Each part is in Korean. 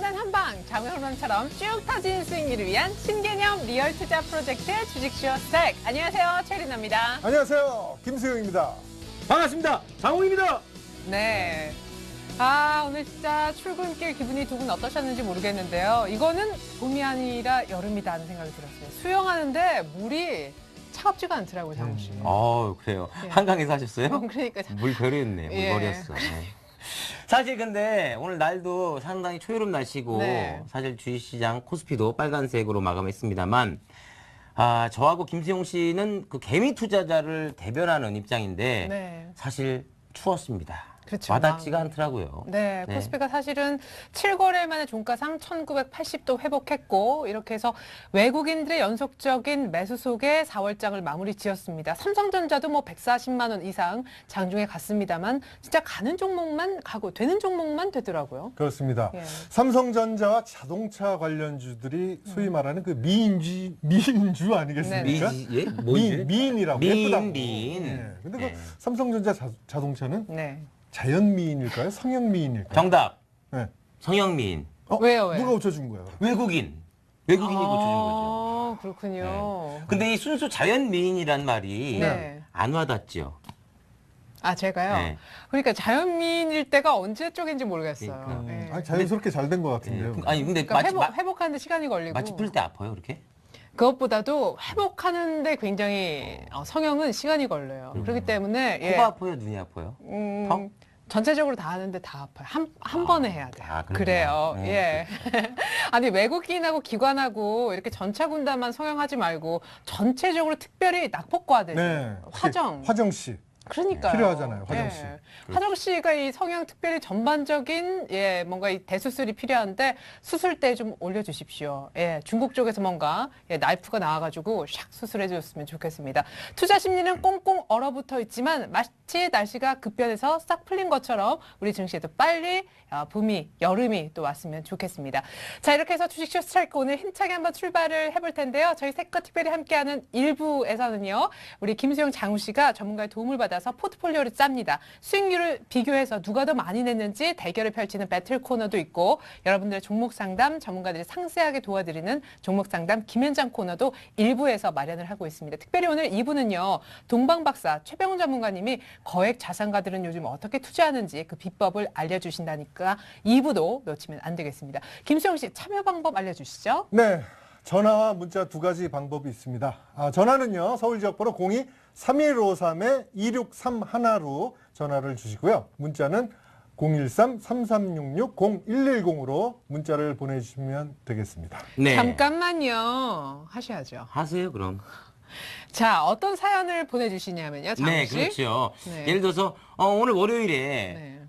단 한방, 장외호론처럼 쭉 터진 수익률을 위한 신개념 리얼 투자 프로젝트 주식쇼 스택. 안녕하세요, 최리나입니다. 안녕하세요, 김수영입니다. 반갑습니다. 장훈입니다. 네. 오늘 진짜 출근길 기분이 두 분 어떠셨는지 모르겠는데요. 이거는 봄이 아니라 여름이다 하는 생각이 들었어요. 수영하는데 물이 차갑지가 않더라고요, 장훈 씨. 그래요. 예. 한강에서 하셨어요? 그러니까 물결이었네. 예. 물걸이었어. 네. 사실 근데 오늘 날도 상당히 초여름 날씨고 네. 사실 주식시장 코스피도 빨간색으로 마감했습니다만 저하고 김수용 씨는 그 개미 투자자를 대변하는 입장인데 네. 사실 추웠습니다. 그렇죠. 와닿지가 않더라고요. 네, 코스피가 사실은 7거래일 만에 종가상 1980도 회복했고 이렇게 해서 외국인들의 연속적인 매수 속에 4월장을 마무리 지었습니다. 삼성전자도 뭐 140만 원 이상 장중에 갔습니다만 진짜 가는 종목만 가고 되는 종목만 되더라고요. 그렇습니다. 예. 삼성전자와 자동차 관련주들이 소위 말하는 그 미인주 아니겠습니까? 예? 뭐지? 미인이라고 미인, 예쁘다고. 미인. 예. 근데 네. 그 삼성전자 자동차는 네. 자연 미인일까요? 성형 미인일까요? 정답. 네. 성형미인. 왜요? 누가 고쳐준 거예요? 외국인이 고쳐준 거죠. 그렇군요. 근데 이 순수 자연미인이란 말이 네. 안 와닿죠. 제가요? 네. 그러니까 자연미인일 때가 언제 쪽인지 모르겠어요. 그러니까. 예. 아니, 자연스럽게 잘 된 것 같은데요. 아니 근데 그러니까 회복하는데 시간이 걸리고. 마취 풀 때 아파요, 이렇게? 그것보다도 회복하는데 굉장히 성형은 시간이 걸려요. 그렇기 때문에 코가 아파요, 눈이 아파요? 턱? 전체적으로 다 하는데 다 아파요. 한 번에 해야 돼요. 그렇구나. 그래요. 예. 아니 외국인하고 기관하고 이렇게 전차 군단만 성형하지 말고 전체적으로 특별히 낙폭과들, 네. 화정 씨. 그러니까요. 필요하잖아요, 화정 씨. 화정 씨가 이 성형 특별히 전반적인 뭔가 이 대수술이 필요한데 수술대 좀 올려주십시오. 중국 쪽에서 뭔가 나이프가 나와가지고 샥 수술해줬으면 좋겠습니다. 투자 심리는 꽁꽁 얼어붙어 있지만 마치 날씨가 급변해서 싹 풀린 것처럼 우리 증시에도 빨리 봄이 여름이 또 왔으면 좋겠습니다. 자, 이렇게 해서 주식쇼 스트라이크 오늘 힘차게 한번 출발을 해볼 텐데요. 저희 셋과 특별히 함께하는 1부에서는요. 우리 김수영 장우 씨가 전문가의 도움을 받아서 포트폴리오를 짭니다. 수익률을 비교해서 누가 더 많이 냈는지 대결을 펼치는 배틀 코너도 있고 여러분들의 종목 상담 전문가들이 상세하게 도와드리는 종목 상담 김현장 코너도 1부에서 마련을 하고 있습니다. 특별히 오늘 2부는요. 동방박사 최병훈 전문가님이 거액 자산가들은 요즘 어떻게 투자하는지 그 비법을 알려주신다니까 2부도 놓치면 안 되겠습니다. 김수영 씨 참여 방법 알려주시죠. 네. 전화와 문자 두 가지 방법이 있습니다. 전화는요. 서울 지역번호 02-3153-2631로 전화를 주시고요. 문자는 013-3366-0110으로 문자를 보내주시면 되겠습니다. 네. 잠깐만요. 하셔야죠. 하세요, 그럼. 자, 어떤 사연을 보내주시냐면요. 장우 네, 씨. 그렇죠. 네. 예를 들어서 오늘 월요일에 네.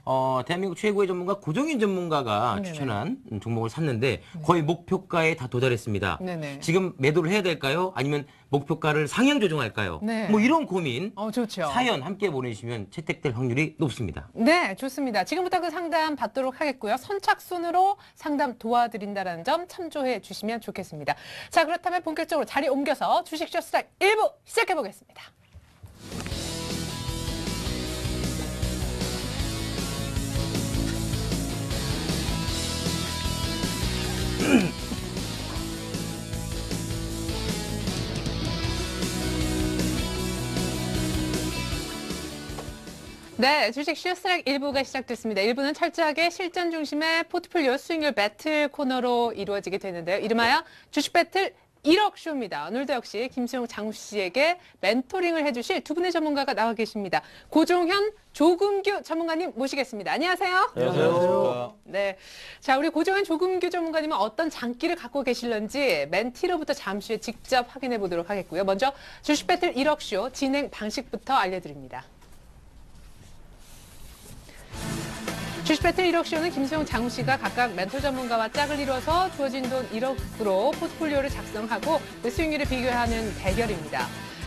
대한민국 최고의 전문가 고정인 전문가가 네네. 추천한 종목을 샀는데 거의 목표가에 다 도달했습니다. 네네. 지금 매도를 해야 될까요? 아니면 목표가를 상향 조정할까요? 네. 뭐 이런 고민 좋죠. 사연 함께 보내주시면 채택될 확률이 높습니다. 네, 좋습니다. 지금부터 그 상담 받도록 하겠고요. 선착순으로 상담 도와드린다는 점 참조해 주시면 좋겠습니다. 자, 그렇다면 본격적으로 자리 옮겨서 주식쇼 스트라이크 1부 시작해 보겠습니다. 네, 주식 슈스트랙 1부가 시작됐습니다. 1부는 철저하게 실전 중심의 포트폴리오 수익률 배틀 코너로 이루어지게 되는데요. 이름하여 주식 배틀 1억 쇼입니다. 오늘도 역시 김수영 장우 씨에게 멘토링을 해주실 두 분의 전문가가 나와 계십니다. 고종현, 조금규 전문가님 모시겠습니다. 안녕하세요. 안녕하세요. 네, 자 우리 고종현, 조금규 전문가님은 어떤 장기를 갖고 계실런지 멘티로부터 잠시 후에 직접 확인해 보도록 하겠고요. 먼저 주식 배틀 1억 쇼 진행 방식부터 알려드립니다. 주식 배틀 1억 쇼는 김수영, 장우 씨가 각각 멘토 전문가와 짝을 이뤄서 주어진 돈 1억으로 포트폴리오를 작성하고 그 수익률을 비교하는 대결입니다.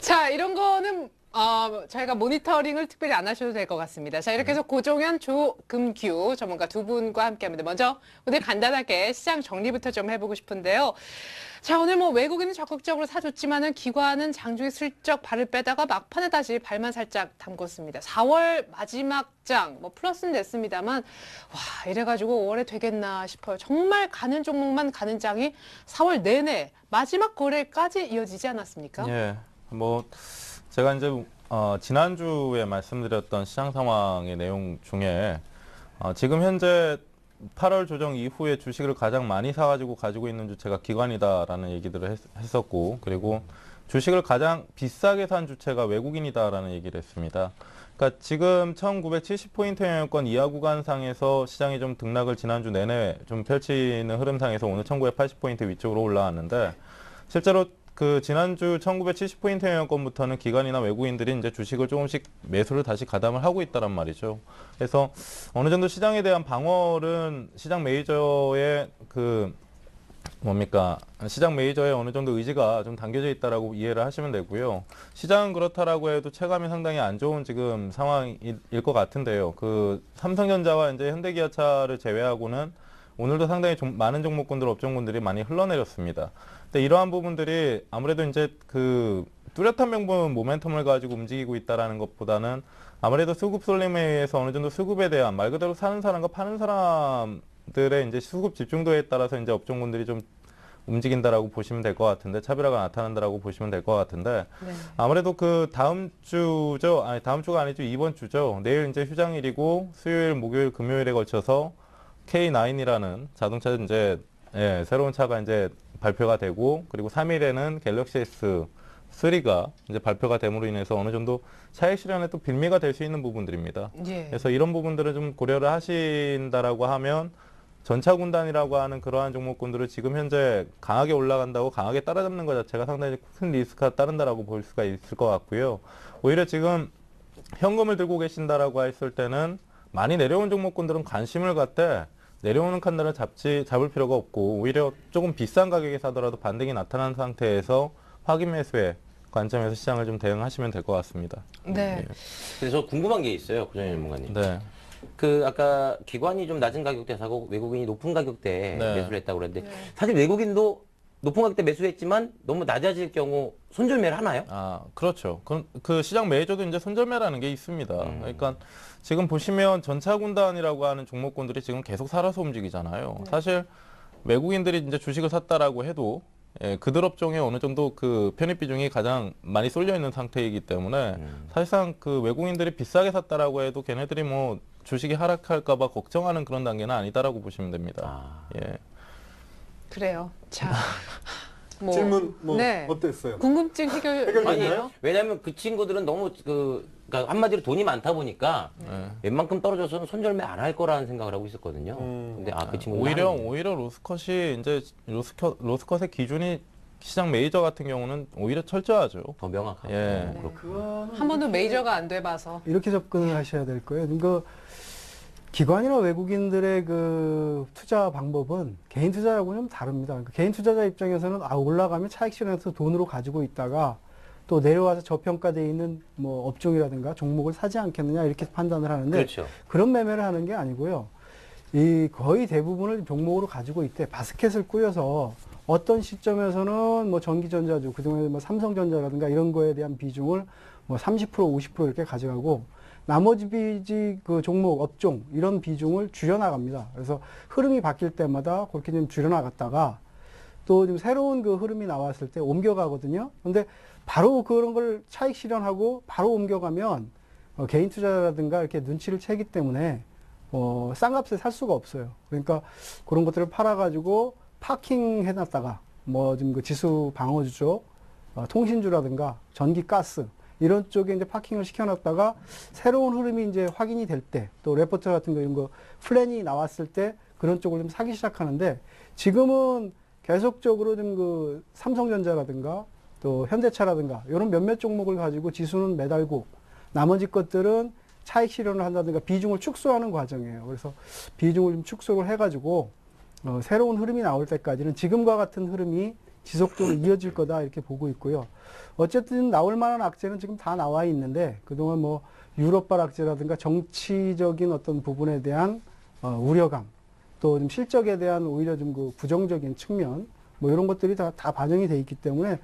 자, 이런 거는 저희가 모니터링을 특별히 안 하셔도 될 것 같습니다. 자, 이렇게 해서 고종현, 조금규 전문가 두 분과 함께합니다. 먼저 오늘 간단하게 시장 정리부터 좀 해보고 싶은데요. 자, 오늘 뭐 외국인은 적극적으로 사줬지만은 기관은 장중에 슬쩍 발을 빼다가 막판에 다시 발만 살짝 담궜습니다. 4월 마지막 장, 뭐 플러스는 냈습니다만, 와, 이래가지고 5월에 되겠나 싶어요. 정말 가는 종목만 가는 장이 4월 내내 마지막 거래까지 이어지지 않았습니까? 예, 뭐 제가 이제 지난주에 말씀드렸던 시장 상황의 내용 중에 지금 현재 8월 조정 이후에 주식을 가장 많이 가지고 있는 주체가 기관이다라는 얘기들을 했었고, 그리고 주식을 가장 비싸게 산 주체가 외국인이다라는 얘기를 했습니다. 그러니까 지금 1970포인트 영역권 이하 구간상에서 시장이 좀 등락을 지난주 내내 좀 펼치는 흐름상에서 오늘 1980포인트 위쪽으로 올라왔는데, 실제로 그 지난주 1970포인트 영역권부터는 기관이나 외국인들이 이제 주식을 조금씩 매수를 다시 가담을 하고 있다란 말이죠. 그래서 어느 정도 시장에 대한 방어는 시장 메이저의 시장 메이저의 어느 정도 의지가 좀 담겨져 있다라고 이해를 하시면 되고요. 시장은 그렇다라고 해도 체감이 상당히 안 좋은 지금 상황일 것 같은데요. 그 삼성전자와 이제 현대기아차를 제외하고는 오늘도 상당히 많은 종목군들, 업종군들이 많이 흘러내렸습니다. 근데 이러한 부분들이 아무래도 이제 그 뚜렷한 명분 모멘텀을 가지고 움직이고 있다라는 것보다는 아무래도 수급 쏠림에 의해서 어느 정도 수급에 대한 말 그대로 사는 사람과 파는 사람들의 이제 수급 집중도에 따라서 이제 업종군들이 좀 움직인다라고 보시면 될 것 같은데 차별화가 나타난다라고 보시면 될 것 같은데 네. 아무래도 그 다음 주죠. 아니 다음 주가 아니죠. 이번 주죠. 내일 이제 휴장일이고 수요일, 목요일, 금요일에 걸쳐서 K9이라는 자동차 이제 새로운 차가 이제 발표가 되고 그리고 3일에는 갤럭시 S3가 이제 발표가 됨으로 인해서 어느 정도 차익 실현에 또 빌미가 될 수 있는 부분들입니다. 예. 그래서 이런 부분들을 좀 고려를 하신다라고 하면 전차군단이라고 하는 그러한 종목군들을 지금 현재 강하게 올라간다고 강하게 따라잡는 것 자체가 상당히 큰 리스크가 따른다라고 볼 수가 있을 것 같고요. 오히려 지금 현금을 들고 계신다라고 했을 때는 많이 내려온 종목군들은 관심을 갖되 내려오는 칸들을 잡을 필요가 없고 오히려 조금 비싼 가격에 사더라도 반등이 나타난 상태에서 확인 매수의 관점에서 시장을 좀 대응하시면 될 것 같습니다. 네. 그래서 궁금한 게 있어요, 고정현 전문가님. 네. 그 아까 기관이 좀 낮은 가격대 사고 외국인이 높은 가격대에 네. 매수를 했다고 그랬는데 네. 사실 외국인도 높은 가격대 매수했지만 너무 낮아질 경우 손절매를 하나요? 아, 그렇죠. 그 시장 매저도 이제 손절매라는 게 있습니다. 그러니까 지금 보시면 전차군단이라고 하는 종목군들이 지금 계속 살아서 움직이잖아요. 사실 외국인들이 이제 주식을 샀다라고 해도 그들 업종에 어느 정도 그 편입 비중이 가장 많이 쏠려 있는 상태이기 때문에 사실상 그 외국인들이 비싸게 샀다라고 해도 걔네들이 뭐 주식이 하락할까봐 걱정하는 그런 단계는 아니다라고 보시면 됩니다. 예. 그래요. 자, 뭐, 질문 뭐 네. 어땠어요? 궁금증 아니, 해결됐나요? 왜냐면 그 친구들은 너무 그러니까 한마디로 돈이 많다 보니까 웬만큼 떨어져서는 손절매 안 할 거라는 생각을 하고 있었거든요. 근데 그 친구 오히려 로스컷이 이제 로스컷의 기준이 시장 메이저 같은 경우는 오히려 철저하죠. 더 명확하고. 예. 그렇군요. 한 번도 메이저가 안 돼봐서. 이렇게 접근을 하셔야 될 거예요. 그러니까 기관이나 외국인들의 그 투자 방법은 개인 투자하고는 좀 다릅니다. 그러니까 개인 투자자 입장에서는 올라가면 차익 실현해서 돈으로 가지고 있다가 또 내려와서 저평가되어 있는 뭐 업종이라든가 종목을 사지 않겠느냐 이렇게 판단을 하는데 그렇죠. 그런 매매를 하는 게 아니고요. 이 거의 대부분을 종목으로 가지고 있대 바스켓을 꾸려서 어떤 시점에서는 뭐 전기전자주 그동안에 뭐 삼성전자라든가 이런 거에 대한 비중을 뭐 30% 50% 이렇게 가져가고 나머지 그 종목 업종 이런 비중을 줄여나갑니다. 그래서 흐름이 바뀔 때마다 그렇게 좀 줄여나갔다가 또 좀 새로운 그 흐름이 나왔을 때 옮겨가거든요. 근데 바로 그런 걸 차익 실현하고 바로 옮겨가면 개인 투자라든가 이렇게 눈치를 채기 때문에 싼 값에 살 수가 없어요. 그러니까 그런 것들을 팔아가지고 파킹 해놨다가 뭐 지금 그 지수 방어주 쪽, 통신주라든가 전기 가스 이런 쪽에 이제 파킹을 시켜놨다가 새로운 흐름이 이제 확인이 될 때 또 레포트 같은 거 이런 거 플랜이 나왔을 때 그런 쪽을 좀 사기 시작하는데 지금은 계속적으로 좀 그 삼성전자라든가 또 현대차라든가 이런 몇몇 종목을 가지고 지수는 매달고 나머지 것들은 차익 실현을 한다든가 비중을 축소하는 과정이에요. 그래서 비중을 좀 축소를 해가지고 새로운 흐름이 나올 때까지는 지금과 같은 흐름이 지속적으로 이어질 거다 이렇게 보고 있고요. 어쨌든 나올 만한 악재는 지금 다 나와 있는데 그동안 뭐 유럽발 악재라든가 정치적인 어떤 부분에 대한 우려감 또 좀 실적에 대한 오히려 좀 그 부정적인 측면 뭐 이런 것들이 다 반영이 돼 있기 때문에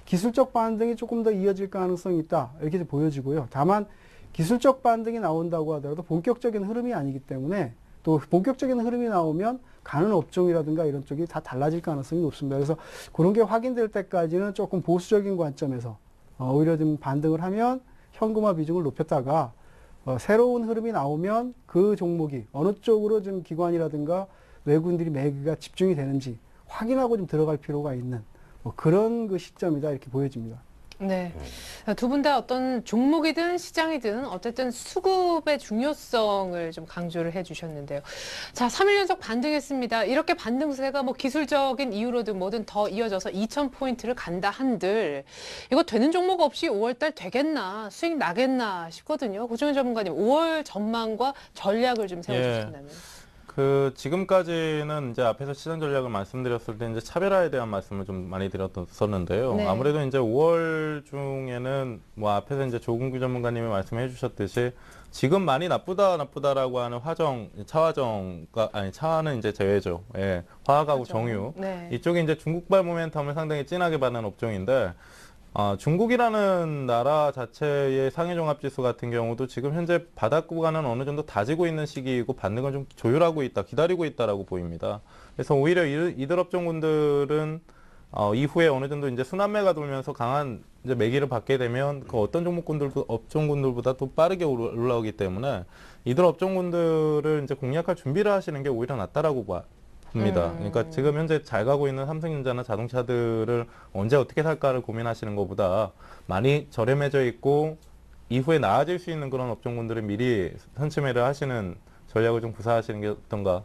기술적 반등이 조금 더 이어질 가능성이 있다 이렇게 보여지고요. 다만 기술적 반등이 나온다고 하더라도 본격적인 흐름이 아니기 때문에 또 본격적인 흐름이 나오면 가는 업종이라든가 이런 쪽이 다 달라질 가능성이 높습니다. 그래서 그런 게 확인될 때까지는 조금 보수적인 관점에서 오히려 좀 반등을 하면 현금화 비중을 높였다가 새로운 흐름이 나오면 그 종목이 어느 쪽으로 좀 기관이라든가 외국인들이 매기가 집중이 되는지 확인하고 좀 들어갈 필요가 있는 뭐 그런 그 시점이다 이렇게 보여집니다. 네. 두 분 다 어떤 종목이든 시장이든 어쨌든 수급의 중요성을 좀 강조를 해 주셨는데요. 자, 3일 연속 반등했습니다. 이렇게 반등세가 뭐 기술적인 이유로든 뭐든 더 이어져서 2,000포인트를 간다 한들 이거 되는 종목 없이 5월달 되겠나 수익 나겠나 싶거든요. 고정현 전문가님 5월 전망과 전략을 좀 세워주신다면. 지금까지는 이제 앞에서 시장 전략을 말씀드렸을 때 이제 차별화에 대한 말씀을 좀 많이 드렸었는데요. 네. 아무래도 이제 5월 중에는 뭐 앞에서 이제 조근규 전문가님이 말씀해 주셨듯이 지금 많이 나쁘다라고 하는 차화는 이제 제외죠. 화학하고 그렇죠. 정유. 네. 이쪽이 이제 중국발 모멘텀을 상당히 진하게 받는 업종인데 중국이라는 나라 자체의 상해종합지수 같은 경우도 지금 현재 바닥 구간은 어느 정도 다지고 있는 시기이고 받는 건 좀 조율하고 있다, 기다리고 있다라고 보입니다. 그래서 오히려 이들 업종군들은 이후에 어느 정도 이제 순환매가 돌면서 강한 이제 매기를 받게 되면 그 어떤 업종군들보다 또 빠르게 올라오기 때문에 이들 업종군들을 이제 공략할 준비를 하시는 게 오히려 낫다라고 봅니다. 그러니까 지금 현재 잘 가고 있는 삼성전자나 자동차들을 언제 어떻게 살까를 고민하시는 것보다 많이 저렴해져 있고 이후에 나아질 수 있는 그런 업종군들을 미리 선취매를 하시는 전략을 좀 구사하시는 게 어떤가.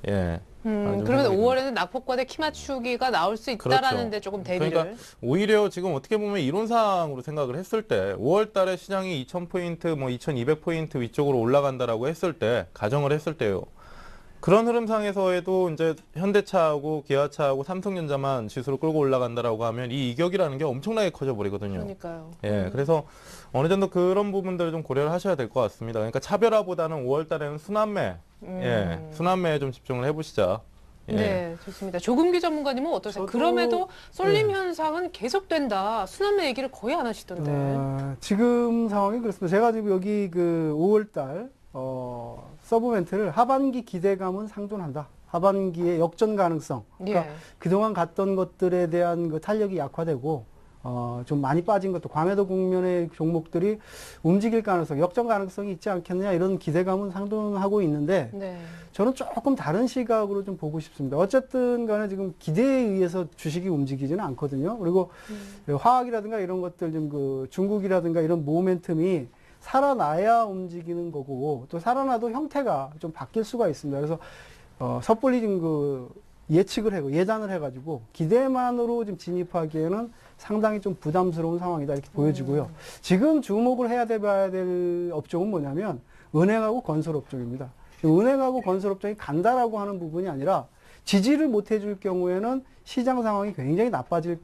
예. 그러면 5월에는 낙폭과대 키 맞추기가 나올 수 있다라는 데 조금 대비를. 그러니까 오히려 지금 어떻게 보면 이론상으로 생각을 했을 때 5월 달에 시장이 2000포인트, 뭐 2200포인트 위쪽으로 올라간다라고 했을 때, 가정을 했을 때요. 그런 흐름상에서에도 이제 현대차하고 기아차하고 삼성전자만 지수로 끌고 올라간다라고 하면 이 이격이라는 게 엄청나게 커져 버리거든요. 그러니까요. 예, 그래서 어느 정도 그런 부분들을 좀 고려를 하셔야 될 것 같습니다. 그러니까 차별화보다는 5월 달에는 순환매, 예, 순환매에 좀 집중을 해보시자. 예. 네, 좋습니다. 조금기 전문가님은 어떠세요? 저도- 그럼에도 쏠림 네. 현상은 계속된다. 순환매 얘기를 거의 안 하시던데. 지금 상황이 그렇습니다. 제가 지금 여기 그 5월달 서브멘트를 하반기 기대감은 상존한다. 하반기의 역전 가능성. 그러니까 예. 그동안 갔던 것들에 대한 그 탄력이 약화되고 좀 많이 빠진 것도 과매도 국면의 종목들이 움직일 가능성, 역전 가능성이 있지 않겠느냐 이런 기대감은 상존하고 있는데 네. 저는 조금 다른 시각으로 좀 보고 싶습니다. 어쨌든 간에 지금 기대에 의해서 주식이 움직이지는 않거든요. 그리고 화학이라든가 이런 것들 좀 그 중국이라든가 이런 모멘텀이 살아나야 움직이는 거고 또 살아나도 형태가 좀 바뀔 수가 있습니다. 그래서 섣불리 지금 그 예측을 하고 예단을 해가지고 기대만으로 지금 진입하기에는 상당히 좀 부담스러운 상황이다 이렇게 보여지고요. 지금 주목을 봐야 될 업종은 뭐냐면 은행하고 건설 업종입니다. 은행하고 건설 업종이 간다라고 하는 부분이 아니라 지지를 못 해줄 경우에는 시장 상황이 굉장히 나빠질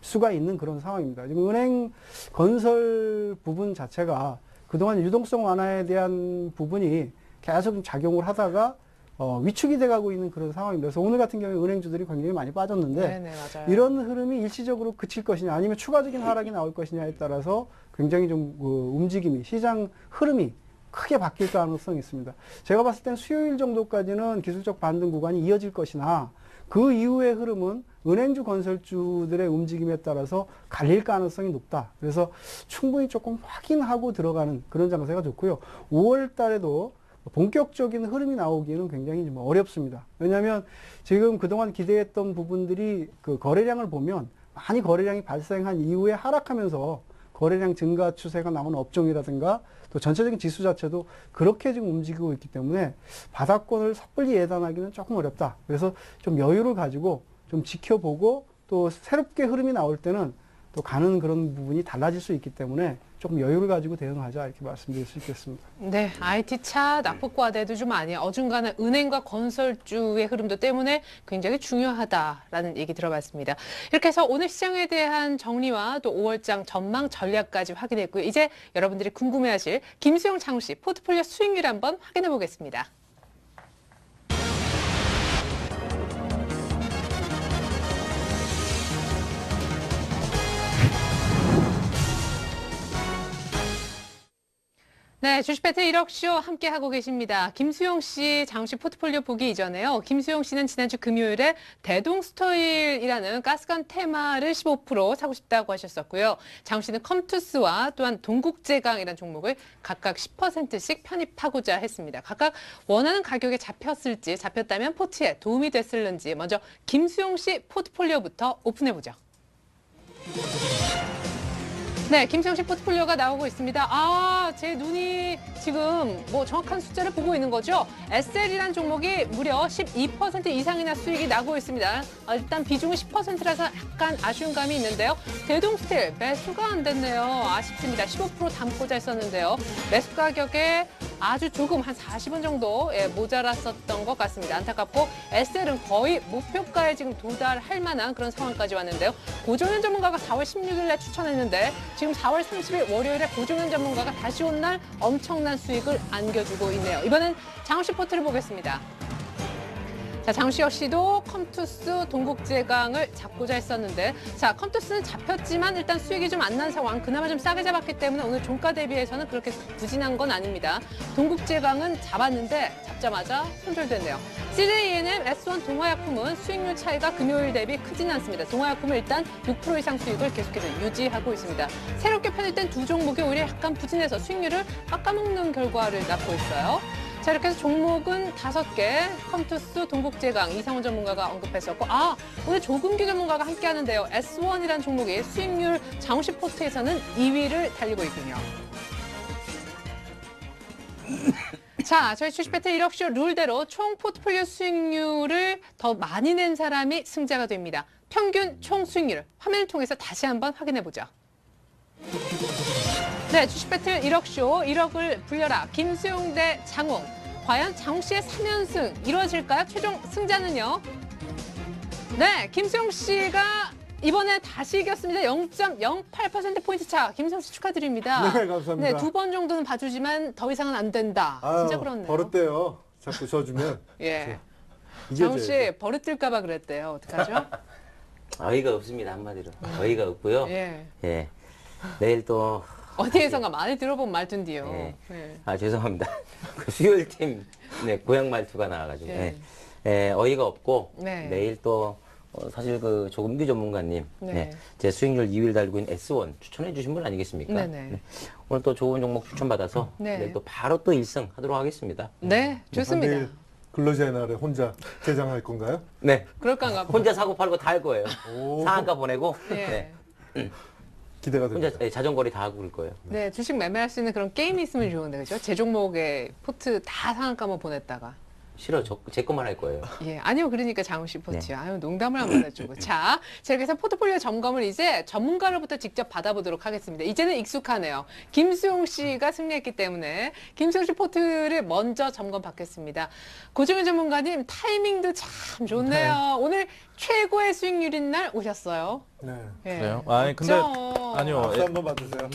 수가 있는 그런 상황입니다. 지금 은행 건설 부분 자체가 그동안 유동성 완화에 대한 부분이 계속 작용을 하다가 위축이 돼가고 있는 그런 상황입니다. 그래서 오늘 같은 경우에 은행주들이 굉장히 많이 빠졌는데 네네, 맞아요. 이런 흐름이 일시적으로 그칠 것이냐 아니면 추가적인 하락이 나올 것이냐에 따라서 굉장히 좀 움직임이 시장 흐름이 크게 바뀔 가능성이 있습니다. 제가 봤을 땐 수요일 정도까지는 기술적 반등 구간이 이어질 것이나 그 이후의 흐름은 은행주 건설주들의 움직임에 따라서 갈릴 가능성이 높다. 그래서 충분히 조금 확인하고 들어가는 그런 장세가 좋고요. 5월 달에도 본격적인 흐름이 나오기는 굉장히 좀 어렵습니다. 왜냐하면 지금 그동안 기대했던 부분들이 그 거래량을 보면 많이 거래량이 발생한 이후에 하락하면서 거래량 증가 추세가 나오는 업종이라든가 또 전체적인 지수 자체도 그렇게 지금 움직이고 있기 때문에 바닥권을 섣불리 예단하기는 조금 어렵다. 그래서 좀 여유를 가지고 좀 지켜보고 또 새롭게 흐름이 나올 때는 또 가는 그런 부분이 달라질 수 있기 때문에 조금 여유를 가지고 대응하자 이렇게 말씀드릴 수 있겠습니다. 네, IT 차 낙폭과대도 좀 아니에요. 어중간한 은행과 건설주의 흐름도 때문에 굉장히 중요하다라는 얘기 들어봤습니다. 이렇게 해서 오늘 시장에 대한 정리와 또 5월장 전망 전략까지 확인했고요. 이제 여러분들이 궁금해하실 김수영 장우씨 포트폴리오 수익률 한번 확인해 보겠습니다. 네, 주식 배틀 1억쇼 함께하고 계십니다. 김수용 씨, 장우 씨 포트폴리오 보기 이전에요. 김수용 씨는 지난주 금요일에 대동스토일이라는 가스관 테마를 15% 사고 싶다고 하셨었고요. 장우 씨는 컴투스와 또한 동국제강이라는 종목을 각각 10%씩 편입하고자 했습니다. 각각 원하는 가격에 잡혔을지, 잡혔다면 포트에 도움이 됐을는지 먼저 김수용 씨 포트폴리오부터 오픈해보죠. 네, 김수영 씨 포트폴리오가 나오고 있습니다. 아, 제 눈이 지금 뭐 정확한 숫자를 보고 있는 거죠. SL이라는 종목이 무려 12% 이상이나 수익이 나고 있습니다. 일단 비중은 10%라서 약간 아쉬운 감이 있는데요. 대동스틸 매수가 안 됐네요. 아쉽습니다. 15% 담고자 했었는데요. 매수 가격에 아주 조금 한 40원 정도 모자랐었던 것 같습니다. 안타깝고 SL은 거의 목표가에 지금 도달할 만한 그런 상황까지 왔는데요. 고종현 전문가가 4월 16일에 추천했는데 지금 4월 30일 월요일에 고종현 전문가가 다시 온 날 엄청난 수익을 안겨주고 있네요. 이번엔 장우씨 포트를 보겠습니다. 자, 장시혁 씨도 컴투스 동국제강을 잡고자 했었는데, 자, 컴투스는 잡혔지만 일단 수익이 좀 안 난 상황, 그나마 좀 싸게 잡았기 때문에 오늘 종가 대비해서는 그렇게 부진한 건 아닙니다. 동국제강은 잡았는데 잡자마자 손절됐네요. CJENM, S1 동화약품은 수익률 차이가 금요일 대비 크진 않습니다. 동화약품은 일단 6% 이상 수익을 계속해서 유지하고 있습니다. 새롭게 편입된 두 종목이 오히려 약간 부진해서 수익률을 깎아먹는 결과를 낳고 있어요. 자, 이렇게 해서 종목은 5개, 컴투스, 동국제강, 이상훈 전문가가 언급했었고, 오늘 조금기 전문가가 함께 하는데요. S1이라는 종목이 수익률 장시 포트에서는 2위를 달리고 있군요. 자, 저희 주식 배틀 1억쇼 룰대로 총 포트폴리오 수익률을 더 많이 낸 사람이 승자가 됩니다. 평균 총 수익률, 화면을 통해서 다시 한번 확인해 보죠. 네, 주식 배틀 1억쇼, 1억을 불려라. 김수용 대 장웅. 과연 장웅 씨의 3연승 이루어질까요? 최종 승자는요? 네, 김수용 씨가 이번에 다시 이겼습니다. 0.08%포인트 차. 김수용 씨 축하드립니다. 네, 감사합니다. 네, 2번 정도는 봐주지만 더 이상은 안 된다. 진짜 그렇네요. 버릇돼요. 자꾸 져주면. 예. 이겨줘야죠. 장웅 씨 버릇될까봐 그랬대요. 어떡하죠? 어이가 없습니다, 한마디로. 어이가 없고요. 예. 예. 내일 또 어디에선가 많이 들어본 말투인데요. 예. 예. 죄송합니다. 그 수요일팀 네, 고향 말투가 나와가지고 예. 어이가 없고 네. 내일 또 사실 그 조금기 전문가님 네. 제 수익률 2위를 달고 있는 S1 추천해 주신 분 아니겠습니까? 네네. 네. 오늘 또 좋은 종목 추천받아서 네. 내일 또 바로 또 1승 하도록 하겠습니다. 네, 좋습니다. 내일 근로자의 날에 혼자 개장할 건가요? 네. 그럴까가 혼자 사고 팔고 다 할 거예요. 오. 상한가 보내고 예. 네. 기대가 혼자 됩니다. 자전거리 다 하고 그럴 거예요. 네, 주식 매매할 수 있는 그런 게임이 있으면 좋은데, 그죠? 제 종목에 포트 다 상한가만 보냈다가. 싫어, 제 것만 할 거예요. 예, 아니요. 그러니까 장훈 씨 포트요. 아유, 농담을 한번 해주고. 자, 이렇게 해서 포트폴리오 점검을 이제 전문가로부터 직접 받아보도록 하겠습니다. 이제는 익숙하네요. 김수용 씨가 승리했기 때문에 김수용 씨 포트를 먼저 점검 받겠습니다. 고정현 전문가님, 타이밍도 참 좋네요. 오늘 최고의 수익률인 날 오셨어요. 네. 예. 그래요? 아니, 근데 어쩌- 아니요. 박수 한번 받으세요.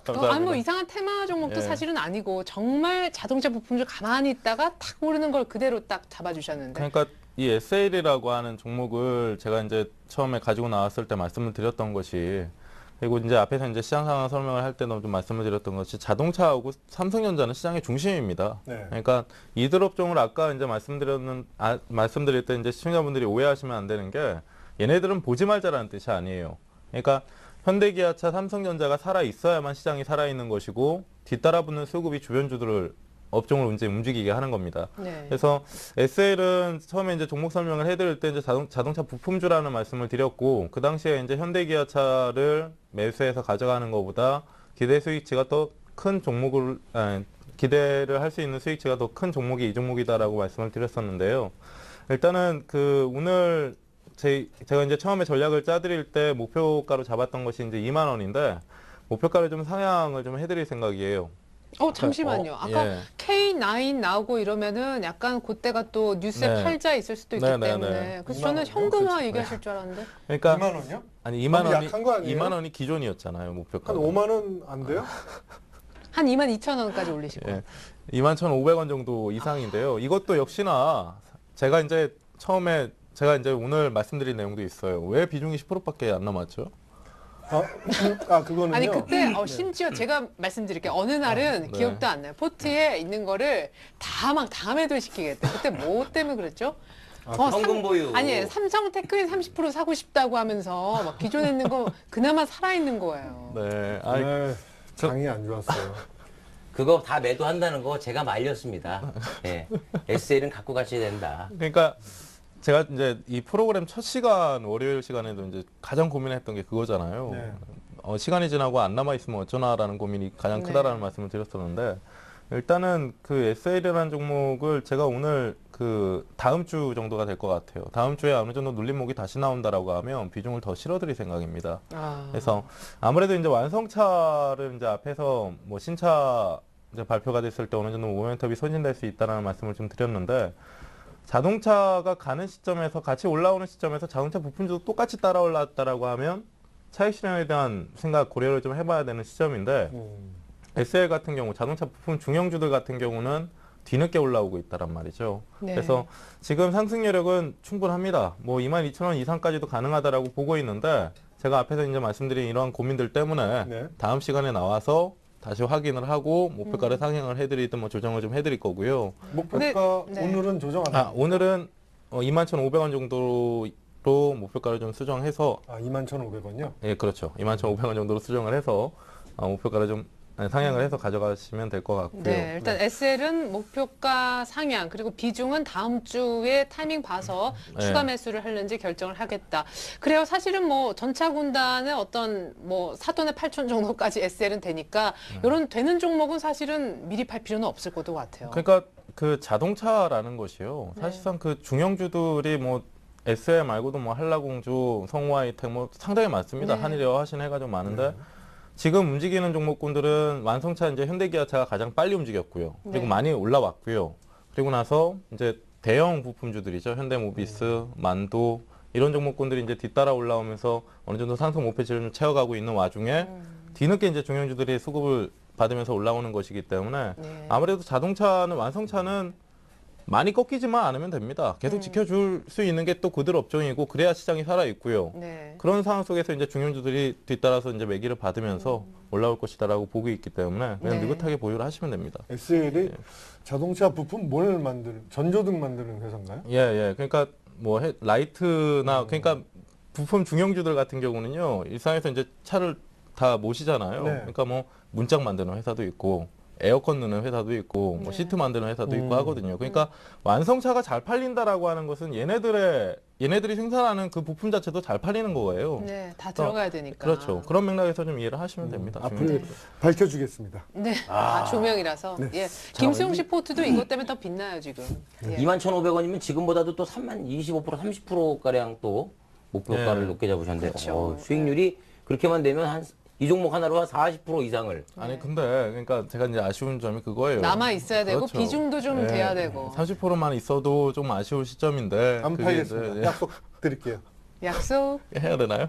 감사합니다. 아니 뭐 이상한 테마 종목도 예. 사실은 아니고 정말 자동차 부품을 가만히 있다가 탁 오르는 걸 그대로 딱 잡아주셨는데. 그러니까 이 SL이라고 하는 종목을 제가 이제 처음에 가지고 나왔을 때 말씀을 드렸던 것이, 그리고 이제 앞에서 이제 시장 상황 설명을 할 때도 좀 말씀을 드렸던 것이, 자동차하고 삼성전자는 시장의 중심입니다. 네. 그러니까 이 드롭종을 아까 이제 말씀드릴 때 이제 시청자분들이 오해하시면 안 되는 게, 얘네들은 보지 말자라는 뜻이 아니에요. 그러니까 현대기아차, 삼성전자가 살아 있어야만 시장이 살아 있는 것이고, 뒤따라 붙는 수급이 주변주들을 업종을 이제 움직이게 하는 겁니다. 네. 그래서 SL은 처음에 이제 종목 설명을 해드릴 때 이제 자동차 부품주라는 말씀을 드렸고, 그 당시에 이제 현대기아차를 매수해서 가져가는 것보다 기대 수익치가 더 큰 종목을, 기대를 할 수 있는 수익치가 더 큰 종목이 이 종목이다라고 말씀을 드렸었는데요. 일단은 오늘 제가 이제 처음에 전략을 짜드릴 때 목표가로 잡았던 것이 이제 2만 원인데, 목표가를 좀 상향을 좀 해드릴 생각이에요. 잠시만요. 아까 예. K9 나오고 이러면은 약간 그때가 또 뉴스에 네. 팔자 있을 수도 있기 네, 네, 때문에. 네. 그래서 2만 저는 원이요? 현금화 그렇죠. 얘기하실 줄 알았는데. 그러니까 2만 원이요? 아니 2만 너무 원이 약한 거 아니에요? 2만 원이 기존이었잖아요, 목표가. 한 5만 원 안 돼요? 한 22,000원까지 올리시고. 예. 21,500원 정도 이상인데요. 이것도 역시나 제가 이제 오늘 말씀드린 내용도 있어요. 왜 비중이 10%밖에 안 남았죠? 그거는요. 아니 그때 심지어 제가 말씀드릴게요. 어느 날은 네. 기억도 안 나요. 포트에 있는 거를 다 막 다음에도 시키겠대. 그때 뭐 때문에 그랬죠? 현금 보유. 아니 삼성 테크인 30% 사고 싶다고 하면서 막 기존에 있는 거 그나마 살아 있는 거예요. 네. 아니, 네, 장이 안 좋았어요. 그거 다 매도한다는 거 제가 말렸습니다. 예. SL은 갖고 가셔야 된다. 그러니까 제가 이제 이 프로그램 첫 시간, 월요일 시간에도 이제 가장 고민했던 게 그거잖아요. 네. 시간이 지나고 안 남아있으면 어쩌나라는 고민이 가장 크다라는 네. 말씀을 드렸었는데, 일단은 그 SL이라는 종목을 제가 오늘 다음 주 정도가 될 것 같아요. 다음 주에 어느 정도 눌림목이 다시 나온다라고 하면 비중을 더 실어드릴 생각입니다. 그래서 아무래도 이제 완성차를 이제 앞에서 뭐 신차 이제 발표가 됐을 때 어느 정도 모멘텀이 소진될 수 있다는 말씀을 좀 드렸는데, 자동차가 가는 시점에서 같이 올라오는 시점에서 자동차 부품주도 똑같이 따라 올랐다라고 하면 차익 실현에 대한 생각 고려를 좀 해봐야 되는 시점인데, SL 같은 경우 자동차 부품 중형주들 같은 경우는 뒤늦게 올라오고 있다란 말이죠. 네. 그래서 지금 상승 여력은 충분합니다. 뭐 22,000원 이상까지도 가능하다라고 보고 있는데 제가 앞에서 이제 말씀드린 이러한 고민들 때문에 네. 다음 시간에 나와서 다시 확인을 하고 목표가를 상향을 해드리든 뭐 조정을 좀 해드릴 거고요. 목표가 네. 오늘은 조정 안 합니다. 오늘은 21,500원 정도로 목표가를 좀 수정해서 21,500원요? 예, 그렇죠. 21,500원 정도로 수정을 해서 목표가를 좀 상향을 해서 가져가시면 될 것 같고요. 네, 일단 SL은 목표가 상향 그리고 비중은 다음 주에 타이밍 봐서 네. 추가 매수를 하는지 결정을 하겠다. 그래요. 사실은 뭐 전차 군단의 어떤 뭐 4톤에 8천 정도까지 SL은 되니까 이런 되는 종목은 사실은 미리 팔 필요는 없을 것도 같아요. 그러니까 그 자동차라는 것이요. 네. 사실상 그 중형주들이 뭐 SL 말고도 뭐 한라공주, 성우하이텍 뭐 상당히 많습니다. 네. 한일에어 하신 해가 좀 많은데 지금 움직이는 종목군들은 완성차 이제 현대기아차가 가장 빨리 움직였고요. 그리고 네. 많이 올라왔고요. 그리고 나서 이제 대형 부품주들이죠. 현대모비스, 만도 이런 종목군들이 이제 뒤따라 올라오면서 어느 정도 상승 목표치를 좀 채워가고 있는 와중에 뒤늦게 이제 중형주들이 수급을 받으면서 올라오는 것이기 때문에 네. 아무래도 자동차는 완성차는 많이 꺾이지만 않으면 됩니다. 계속 지켜줄 수 있는 게 또 그들 업종이고 그래야 시장이 살아 있고요. 네. 그런 상황 속에서 이제 중형주들이 뒤따라서 이제 매기를 받으면서 올라올 것이다라고 보고 있기 때문에 그냥 네. 느긋하게 보유를 하시면 됩니다. SL이 자동차 부품 뭘 만드는, 전조등 만드는 회사인가요? 예, 예. 그러니까 뭐 라이트나 그러니까 부품 중형주들 같은 경우는요. 일상에서 이제 차를 다 모시잖아요. 네. 그러니까 뭐 문짝 만드는 회사도 있고 에어컨 넣는 회사도 있고 뭐 네. 시트 만드는 회사도 있고 하거든요. 그러니까 완성차가 잘 팔린다라고 하는 것은 얘네들이 생산하는 그 부품 자체도 잘 팔리는 거예요. 네, 다 들어가야 되니까. 그렇죠. 그런 맥락에서 좀 이해를 하시면 됩니다. 앞을 밝혀주겠습니다. 네, 조명이라서. 예, 김수영 씨 포트도 이것 때문에 더 빛나요 지금. 예. 21,500원이면 지금보다도 또 25% 30%가량 또 목표가를 네. 높게 잡으셨는데 그렇죠. 수익률이 그렇게만 되면 이 종목 하나로 한 40% 이상을 아니 근데 그러니까 제가 이제 아쉬운 점이 그거예요. 남아 있어야 되고 그렇죠. 비중도 좀 네. 돼야 되고. 30%만 있어도 좀 아쉬울 시점인데 안 그게 팔겠습니다. 이제 약속 드릴게요. 약속. 해야 되나요?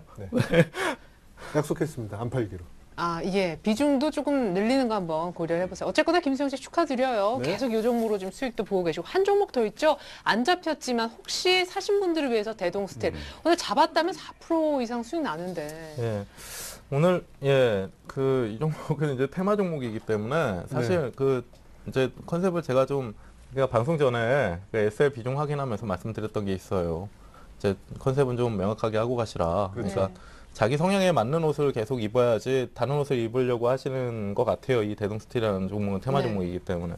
약속했습니다. 안 팔기로. 예. 비중도 조금 늘리는 거 한번 고려해 보세요. 어쨌거나 김수영 씨 축하드려요. 네. 계속 이 종목으로 지금 수익도 보고 계시고 한 종목 더 있죠. 안 잡혔지만 혹시 사신 분들을 위해서 대동 스틸 오늘 잡았다면 4% 이상 수익 나는데. 예. 오늘 그 이 종목은 이제 테마 종목이기 때문에 사실 그 이제 컨셉을 제가 좀 그러니까 방송 전에 그 SL 비중 확인하면서 말씀드렸던 게 있어요. 이제 컨셉은 좀 명확하게 하고 가시라. 그러니까 자기 성향에 맞는 옷을 계속 입어야지 다른 옷을 입으려고 하시는 것 같아요. 이 대동스틸이라는 종목은 테마 네. 종목이기 때문에.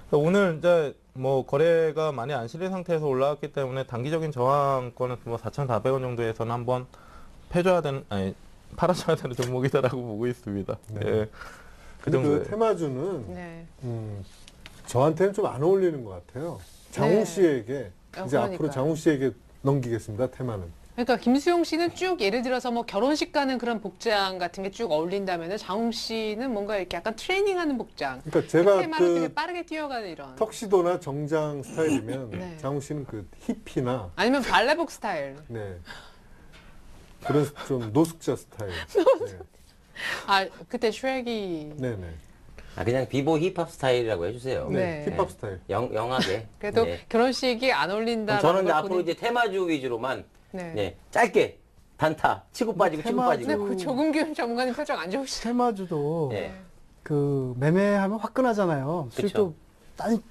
그래서 오늘 이제 뭐 거래가 많이 안 실린 상태에서 올라왔기 때문에 단기적인 저항권은 뭐 4,400원 정도에서는 한번 팔아줘야 되는 종목이다라고 보고 있습니다. 네. 예. 그 근데 정도예요. 그 테마주는 네. 저한테는 좀 안 어울리는 것 같아요. 장웅 네. 씨에게 이제 그러니까요. 앞으로 장웅 씨에게 넘기겠습니다. 테마는. 그러니까 김수용 씨는 쭉 예를 들어서 뭐 결혼식 가는 그런 복장 같은 게 쭉 어울린다면은 장웅 씨는 뭔가 이렇게 약간 트레이닝하는 복장. 그러니까 제가 테마로 되게 그 빠르게 뛰어가는 이런. 턱시도나 정장 스타일이면 네. 장웅 씨는 그 히피나 아니면 발레복 스타일. 네. 그런 좀 노숙자 스타일. 그때 슈렉이. 네, 네. 그냥 비보 힙합 스타일이라고 해주세요. 네. 네. 힙합 스타일. 영하게. 그래도 네. 결혼식이 안 어울린다. 그럼 저는 앞으로 이제 테마주 위주로만 네. 짧게 단타 치고 빠지고 치고 테마주- 근데 빠지고. 그 조금규 전문가님 표정 안 좋으시죠? 테마주도 네. 그 매매하면 화끈하잖아요. 수익도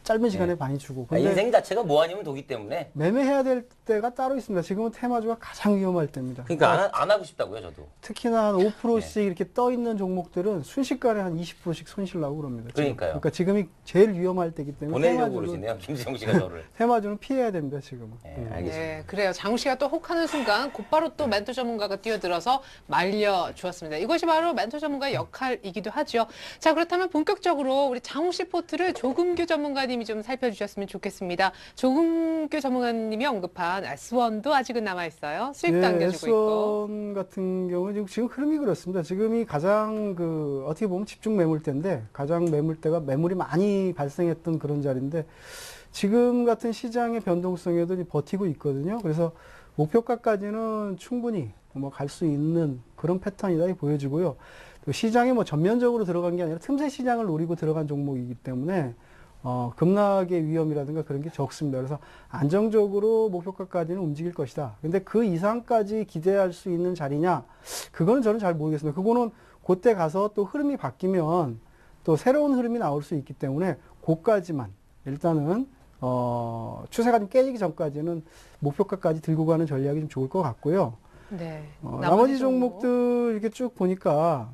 짧은 시간에 많이 주고. 근데 인생 자체가 뭐 아니면 도기 때문에. 매매해야 될 때가 따로 있습니다. 지금은 테마주가 가장 위험할 때입니다. 그러니까 안 하고 싶다고요, 저도. 특히나 한 5%씩 이렇게 떠 있는 종목들은 순식간에 한 20%씩 손실 나고 그럽니다. 지금. 그러니까요. 그러니까 지금이 제일 위험할 때이기 때문에 보내려고 테마주는, 그러시네요, 김수영 씨가 저를. 테마주는 피해야 됩니다. 지금은. 네, 알겠습니다. 네, 그래요. 장우 씨가 또 혹하는 순간 곧바로 또 멘토 전문가가 뛰어들어서 말려 주었습니다. 이것이 바로 멘토 전문가의 역할이기도 하죠. 자, 그렇다면 본격적으로 우리 장우 씨 포트를 조금규 전문가님이 좀 살펴주셨으면 좋겠습니다. 조금규 전문가님이 언급한 S1도 아직은 남아 있어요. 수익도 안겨주고 있고. S1 같은 경우는 지금 흐름이 그렇습니다. 지금이 가장 어떻게 보면 집중 매물대인데 가장 매물대가 매물이 많이 발생했던 그런 자리인데 지금 같은 시장의 변동성에도 버티고 있거든요. 그래서 목표가까지는 충분히 갈 수 있는 그런 패턴이다 보여지고요. 또 시장에 전면적으로 들어간 게 아니라 틈새 시장을 노리고 들어간 종목이기 때문에 급락의 위험이라든가 그런 게 적습니다. 그래서 안정적으로 목표가까지는 움직일 것이다. 근데 그 이상까지 기대할 수 있는 자리냐? 그거는 저는 잘 모르겠습니다. 그거는 그때 가서 또 흐름이 바뀌면 또 새로운 흐름이 나올 수 있기 때문에 그까지만 일단은 추세가 좀 깨지기 전까지는 목표가까지 들고 가는 전략이 좀 좋을 것 같고요. 네. 나머지 종목들 이렇게 쭉 보니까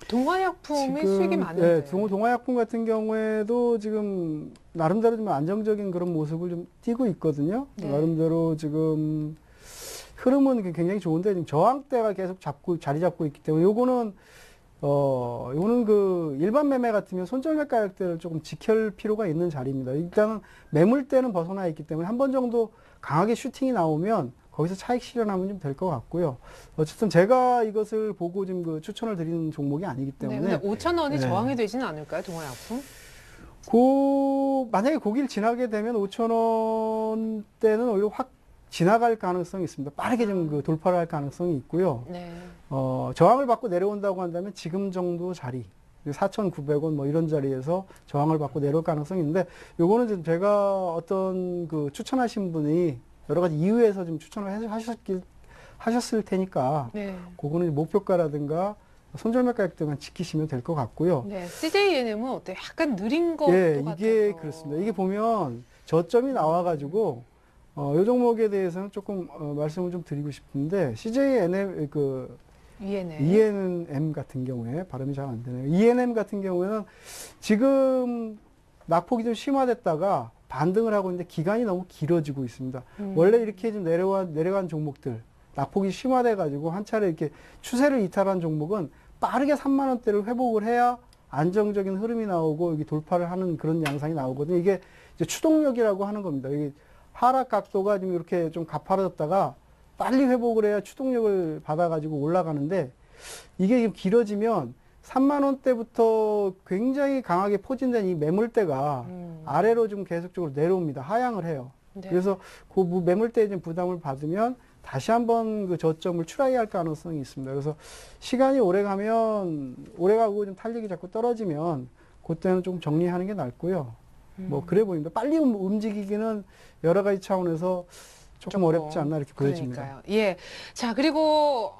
동화약품이 수익이 많은데. 동화약품 같은 경우에도 지금 나름대로 좀 안정적인 그런 모습을 좀 띠고 있거든요. 네. 나름대로 지금 흐름은 굉장히 좋은데 지금 저항대가 계속 자리 잡고 있기 때문에 요거는 그 일반 매매 같으면 손절매 가격대를 조금 지킬 필요가 있는 자리입니다. 일단은 매물대는 벗어나 있기 때문에 한 번 정도 강하게 슈팅이 나오면 거기서 차익 실현하면 좀 될 것 같고요. 어쨌든 제가 이것을 보고 지금 그 추천을 드리는 종목이 아니기 네, 때문에. 근데 5,000원이 네. 저항이 되지는 않을까요, 동화약품? 만약에 고기를 지나게 되면 5,000원대는 오히려 확 지나갈 가능성이 있습니다. 빠르게 좀 그 돌파를 할 가능성이 있고요. 네. 저항을 받고 내려온다고 한다면 지금 정도 자리, 4,900원 뭐 이런 자리에서 저항을 받고 내려올 가능성이 있는데 요거는 지금 제가 어떤 그 추천하신 분이 여러 가지 이유에서 좀 추천을 하셨을 테니까 네. 그거는 목표가라든가 손절매 가격대만 지키시면 될 것 같고요. 네. CJNM은 어때요? 약간 느린 것도 예, 같아서. 이게 그렇습니다. 이게 보면 저점이 나와가지고 이 종목에 대해서는 조금 말씀을 좀 드리고 싶은데 CJNM ENM 같은 경우에 발음이 잘 안 되네요. ENM 같은 경우에는 지금 낙폭이 좀 심화됐다가 반등을 하고 있는데 기간이 너무 길어지고 있습니다. 원래 이렇게 좀 내려간 종목들 낙폭이 심화돼가지고 한 차례 이렇게 추세를 이탈한 종목은 빠르게 3만 원대를 회복을 해야 안정적인 흐름이 나오고 여기 돌파를 하는 그런 양상이 나오거든요. 이게 이제 추동력이라고 하는 겁니다. 이게 하락 각도가 지금 이렇게 좀 가파르졌다가 빨리 회복을 해야 추동력을 받아가지고 올라가는데 이게 지금 길어지면 3만 원대부터 굉장히 강하게 포진된 이 매물대가 아래로 좀 계속적으로 내려옵니다. 하향을 해요. 네. 그래서 그 매물대에 좀 부담을 받으면 다시 한번 그 저점을 추락할 가능성이 있습니다. 그래서 시간이 오래 가고 좀 탄력이 자꾸 떨어지면 그때는 좀 정리하는 게 낫고요. 뭐 그래 보입니다. 빨리 움직이기는 여러 가지 차원에서 조금 어렵지 않나 이렇게 보여집니다. 그러니까요. 예. 자, 그리고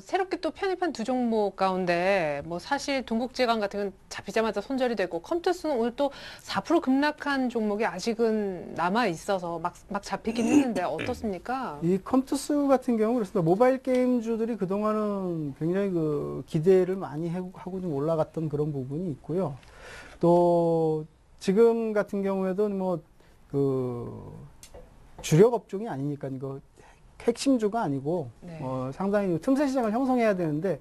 새롭게 또 편입한 두 종목 가운데 뭐 사실 동국제강 같은 건 잡히자마자 손절이 되고 컴투스는 오늘 또 4% 급락한 종목이 아직은 남아 있어서 막 잡히긴 했는데 어떻습니까? 이 컴투스 같은 경우 그렇습니다. 모바일 게임주들이 그동안은 굉장히 그 기대를 많이 하고 좀 올라갔던 그런 부분이 있고요. 또 지금 같은 경우에도 뭐 그 주력 업종이 아니니까 이거 핵심주가 아니고 네. 상당히 틈새 시장을 형성해야 되는데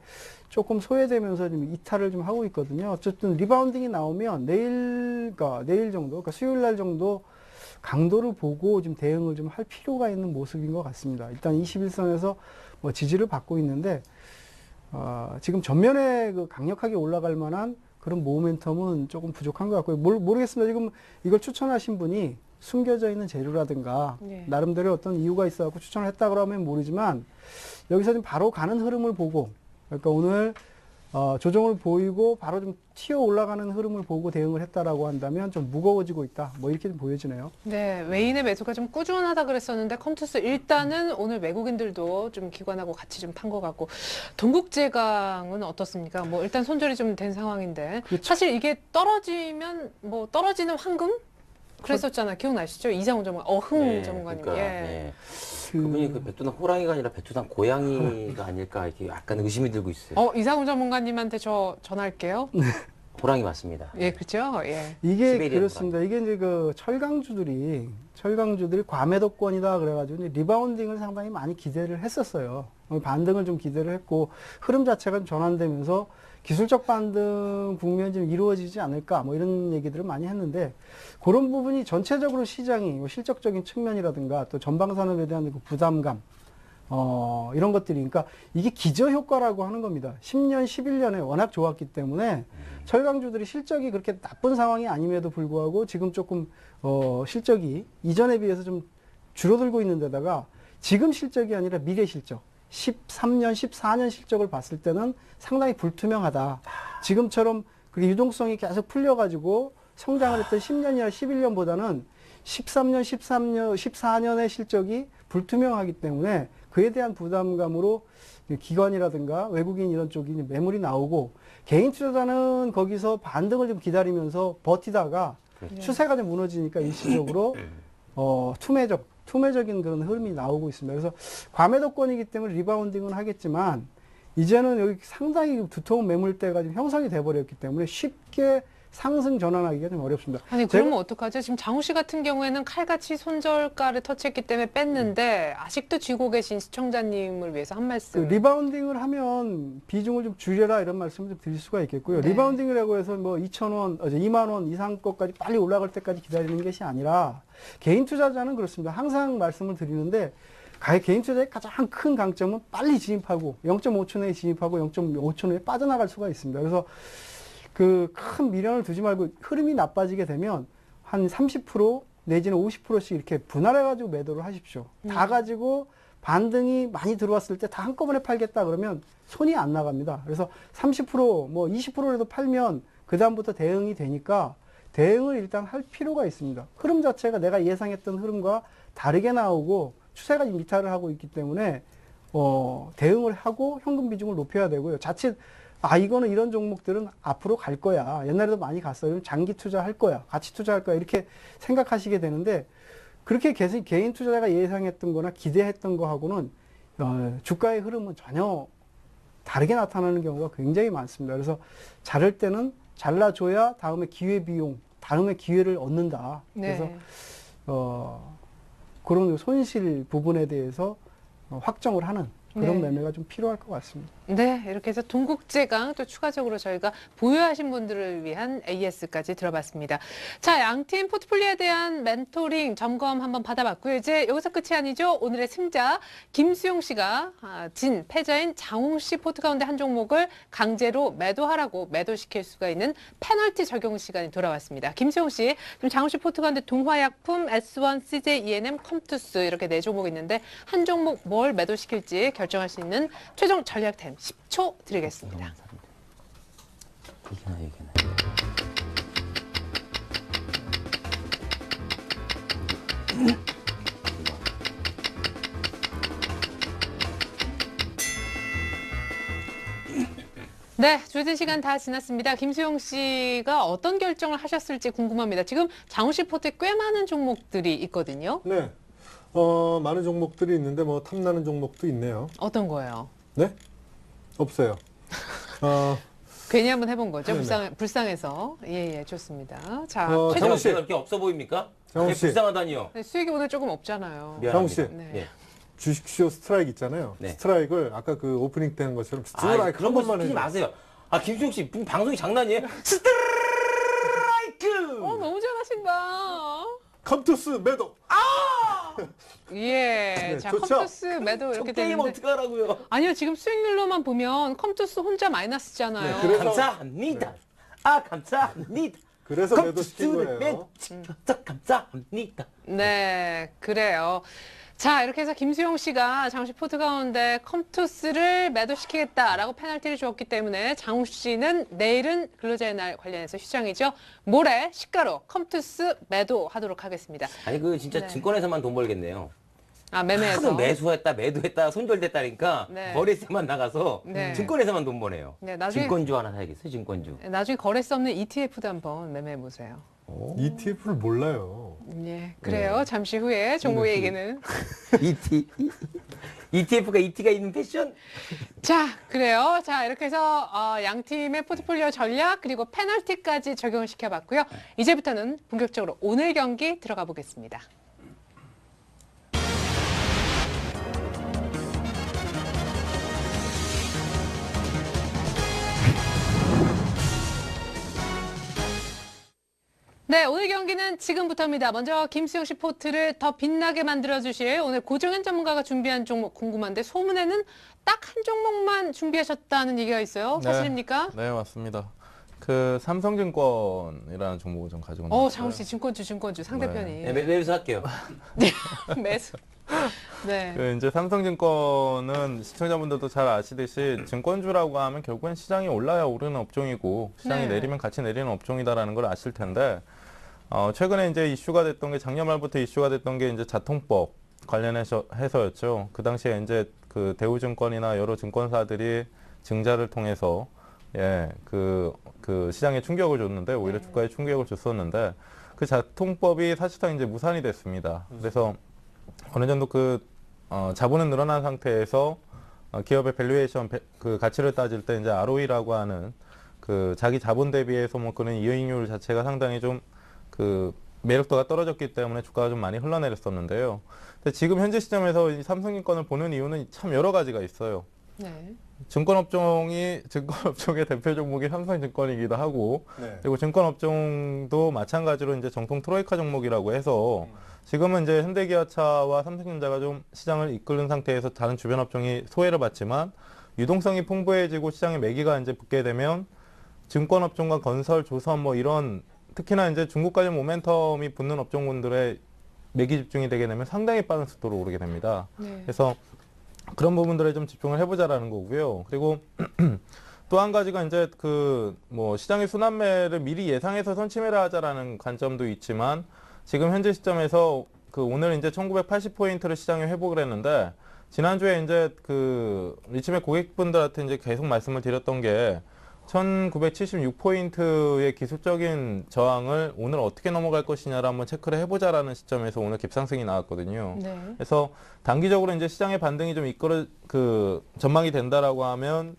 조금 소외되면서 좀 이탈을 좀 하고 있거든요. 어쨌든 리바운딩이 나오면 내일 정도, 그러니까 수요일 날 정도 강도를 보고 좀 대응을 좀 할 필요가 있는 모습인 것 같습니다. 일단 21선에서 뭐 지지를 받고 있는데 지금 전면에 그 강력하게 올라갈 만한 그런 모멘텀은 조금 부족한 것 같고요. 모르겠습니다. 지금 이걸 추천하신 분이 숨겨져 있는 재료라든가 네. 나름대로 어떤 이유가 있어서 추천을 했다 그러면 모르지만 여기서 좀 바로 가는 흐름을 보고 그러니까 오늘 조정을 보이고 바로 좀 튀어 올라가는 흐름을 보고 대응을 했다라고 한다면 좀 무거워지고 있다. 뭐 이렇게 좀 보여지네요. 네, 외인의 매수가 좀 꾸준하다 그랬었는데 컴투스 일단은 오늘 외국인들도 좀 기관하고 같이 좀 탄 것 같고 동국제강은 어떻습니까? 뭐 일단 손절이 좀 된 상황인데 그렇죠. 사실 이게 떨어지면 뭐 떨어지는 황금 그랬었잖아요. 기억나시죠? 이상훈 전문가, 전문가님. 그러니까, 예. 예. 그분이 그 베트남 호랑이가 아니라 베트남 고양이가 아닐까 이렇게 약간 의심이 들고 있어요. 이상훈 전문가님한테 저 전화할게요. 호랑이 맞습니다. 예, 그렇죠. 예. 이게 시베리안 그렇습니다. 이게 이제 그 철강주들이 과매도권이다 그래가지고 이제 리바운딩을 상당히 많이 기대를 했었어요. 반등을 좀 기대를 했고 흐름 자체가 좀 전환되면서 기술적 반등 국면이 좀 이루어지지 않을까 뭐 이런 얘기들을 많이 했는데 그런 부분이 전체적으로 시장이 뭐 실적적인 측면이라든가 또 전방산업에 대한 그 부담감 이런 것들이 그러니까 이게 기저효과라고 하는 겁니다. 10년, 11년에 워낙 좋았기 때문에 철강주들이 실적이 그렇게 나쁜 상황이 아님에도 불구하고 지금 조금 실적이 이전에 비해서 좀 줄어들고 있는 데다가 지금 실적이 아니라 미래 실적 13년, 14년 실적을 봤을 때는 상당히 불투명하다. 지금처럼 그 유동성이 계속 풀려가지고 성장을 했던 10년이나 11년보다는 13년, 14년의 실적이 불투명하기 때문에 그에 대한 부담감으로 기관이라든가 외국인 이런 쪽이 매물이 나오고 개인 투자자는 거기서 반등을 좀 기다리면서 버티다가 추세가 좀 무너지니까 일시적으로 투매적인 그런 흐름이 나오고 있습니다. 그래서 과매도권이기 때문에 리바운딩은 하겠지만 이제는 여기 상당히 두터운 매물대가 좀 형성이 돼버렸기 때문에 쉽게 상승 전환하기가 좀 어렵습니다. 아니 그러면 어떡하죠? 지금 장우 씨 같은 경우에는 칼같이 손절가를 터치했기 때문에 뺐는데 아직도 쥐고 계신 시청자님을 위해서 한 그 말씀. 리바운딩을 하면 비중을 좀 줄여라 이런 말씀을 좀 드릴 수가 있겠고요. 네. 리바운딩이라고 해서 뭐 2,000원, 2만 원 이상 것까지 빨리 올라갈 때까지 기다리는 것이 아니라 개인 투자자는 그렇습니다. 항상 말씀을 드리는데 개인 투자의 가장 큰 강점은 빨리 진입하고 0.5초 내에 진입하고 0.5초 내에 빠져나갈 수가 있습니다. 그래서 그 큰 미련을 두지 말고 흐름이 나빠지게 되면 한 30% 내지는 50%씩 이렇게 분할해가지고 매도를 하십시오. 다 가지고 반등이 많이 들어왔을 때 다 한꺼번에 팔겠다 그러면 손이 안 나갑니다. 그래서 30%, 뭐 20%라도 팔면 그다음부터 대응이 되니까 대응을 일단 할 필요가 있습니다. 흐름 자체가 내가 예상했던 흐름과 다르게 나오고 추세가 미탈을 하고 있기 때문에 대응을 하고 현금 비중을 높여야 되고요. 자칫 이거는 이런 종목들은 앞으로 갈 거야. 옛날에도 많이 갔어요. 장기 투자할 거야. 가치 투자할 거야. 이렇게 생각하시게 되는데 그렇게 개인 투자자가 예상했던 거나 기대했던 거하고는 주가의 흐름은 전혀 다르게 나타나는 경우가 굉장히 많습니다. 그래서 자를 때는 잘라줘야 다음에 기회비용, 다음에 기회를 얻는다. 네. 그래서 그런 손실 부분에 대해서 확정을 하는 그런 네. 매매가 좀 필요할 것 같습니다. 네, 이렇게 해서 동국제강 또 추가적으로 저희가 보유하신 분들을 위한 AS까지 들어봤습니다. 자, 양팀 포트폴리오에 대한 멘토링 점검 한번 받아봤고요. 이제 여기서 끝이 아니죠. 오늘의 승자 김수용 씨가 패자인 장홍 씨 포트 가운데 한 종목을 강제로 매도하라고 매도시킬 수가 있는 페널티 적용 시간이 돌아왔습니다. 김수용 씨, 지금 장홍 씨 포트 가운데 동화약품, S1, CJ, ENM, 컴투스 이렇게 4종목 있는데 한 종목 뭘 매도시킬지 결정할 수 있는 최종 전략템 10초 드리겠습니다. 얘기나. 네, 주어진 시간 다 지났습니다. 김수용 씨가 어떤 결정을 하셨을지 궁금합니다. 지금 장우 씨 포트에 꽤 많은 종목들이 있거든요. 네. 많은 종목들이 있는데 뭐 탐나는 종목도 있네요. 어떤 거예요? 네? 없어요. 괜히 한번 해본 거죠. 네네. 불쌍해서. 예, 좋습니다. 자, 장우 최종 씨. 제가 그렇게 없어 보입니까? 장우 네, 씨. 불쌍하다니요. 수익이 오늘 조금 없잖아요. 미안합니다. 장우 씨. 네. 예. 주식쇼 스트라이크 있잖아요. 네. 스트라이크를 아까 그 오프닝 때 한 것처럼 스트라이크 그런 한 거 번만 시키지 해줘. 마세요. 김수용 씨 방송이 장난이에요? 스트라이크! 너무 잘하신다. 컴투스 매도. 예. 네, 자, 좋죠? 컴투스 매도 저 이렇게 게임 되는데. 어떡하라고요? 아니요, 지금 수익률로만 보면 컴투스 혼자 마이너스잖아요. 네, 그래서- 감사합니다. 감사합니다. 그래서 매도시킨 거예요. 감사합니다. 네, 그래요. 자, 이렇게 해서 김수용 씨가 장우 씨 포트 가운데 컴투스를 매도시키겠다라고 페널티를 주었기 때문에 장우 씨는 내일은 근로자의 날 관련해서 휴장이죠. 모레 시가로 컴투스 매도하도록 하겠습니다. 아니 진짜 네. 증권에서만 돈 벌겠네요. 매매해서. 하도 매수했다 매도했다 손절됐다니까 네. 거래세만 나가서 네. 증권에서만 돈 버네요. 네, 나중에 증권주 하나 사야겠어요. 증권주. 나중에 거래세 없는 ETF도 한번 매매해 보세요. ETF를 몰라요. 예, 그래요. 잠시 후에 종목 네. 얘기는. ETF가 ET가 있는 패션? 자, 그래요. 자, 이렇게 해서 양 팀의 포트폴리오 전략 그리고 페널티까지 적용을 시켜봤고요. 이제부터는 본격적으로 오늘 경기 들어가 보겠습니다. 네, 오늘 경기는 지금부터입니다. 먼저 김수영 씨 포트를 더 빛나게 만들어주실 오늘 고정현 전문가가 준비한 종목 궁금한데 소문에는 딱 한 종목만 준비하셨다는 얘기가 있어요. 사실입니까? 네, 맞습니다. 그 삼성증권이라는 종목을 좀 가지고 나왔어요. 장훈 씨 증권주 상대편이 네, 매수 할게요. 매수. 네. 그 이제 삼성증권은 시청자분들도 잘 아시듯이 증권주라고 하면 결국엔 시장이 올라야 오르는 업종이고 시장이 네. 내리면 같이 내리는 업종이다라는 걸 아실 텐데 최근에 이제 이슈가 됐던 게 작년 말부터 이슈가 됐던 게 이제 자통법 관련해서였죠. 그 당시에 이제 그 대우증권이나 여러 증권사들이 증자를 통해서 그 시장에 충격을 줬는데 오히려 주가에 충격을 줬었는데 그 자통법이 사실상 이제 무산이 됐습니다. 그래서 어느 정도 자본은 늘어난 상태에서 기업의 밸류에이션 그 가치를 따질 때 이제 ROE라고 하는 그 자기 자본 대비해서 뭐 그런 이익률 자체가 상당히 좀 그 매력도가 떨어졌기 때문에 주가가 좀 많이 흘러내렸었는데요. 근데 지금 현재 시점에서 이 삼성증권을 보는 이유는 참 여러 가지가 있어요. 네. 증권업종의 대표 종목이 삼성증권이기도 하고 네. 그리고 증권업종도 마찬가지로 이제 정통 트로이카 종목이라고 해서 지금은 이제 현대기아차와 삼성전자가 좀 시장을 이끄는 상태에서 다른 주변 업종이 소외를 받지만 유동성이 풍부해지고 시장에 매기가 이제 붙게 되면 증권업종과 건설, 조선 뭐 이런 특히나 이제 중국 관련 모멘텀이 붙는 업종군들의 매기 집중이 되게 되면 상당히 빠른 속도로 오르게 됩니다. 네. 그래서 그런 부분들에 좀 집중을 해보자라는 거고요. 그리고 또 한 가지가 이제 시장의 순환매를 미리 예상해서 선취매를 하자라는 관점도 있지만 지금 현재 시점에서 오늘 이제 1980포인트를 시장에 회복을 했는데 지난주에 이제 리츠메 고객분들한테 이제 계속 말씀을 드렸던 게 1976포인트의 기술적인 저항을 오늘 어떻게 넘어갈 것이냐를 한번 체크를 해보자라는 시점에서 오늘 갭상승이 나왔거든요. 네. 그래서 단기적으로 이제 시장의 반등이 좀 전망이 된다라고 하면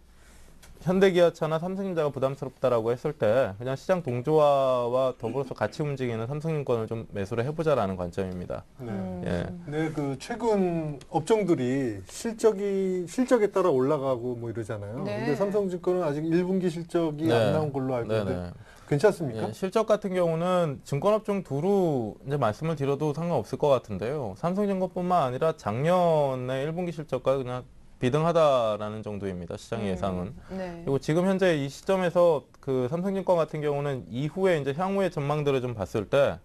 현대기아차나 삼성전자가 부담스럽다라고 했을 때 그냥 시장 동조화와 더불어서 같이 움직이는 삼성증권을 좀 매수를 해보자라는 관점입니다. 네. 예. 네, 최근 업종들이 실적에 따라 올라가고 뭐 이러잖아요. 네. 근데 삼성증권은 아직 1분기 실적이 네. 안 나온 걸로 알고 있는데 네네. 괜찮습니까? 예, 실적 같은 경우는 증권업종 두루 이제 말씀을 드려도 상관없을 것 같은데요. 삼성증권뿐만 아니라 작년에 1분기 실적과 그냥 비등하다라는 정도입니다. 시장의 예상은. 네. 그리고 지금 현재 이 시점에서 삼성증권 같은 경우는 이후에 이제 향후의 전망들을 좀 봤을 때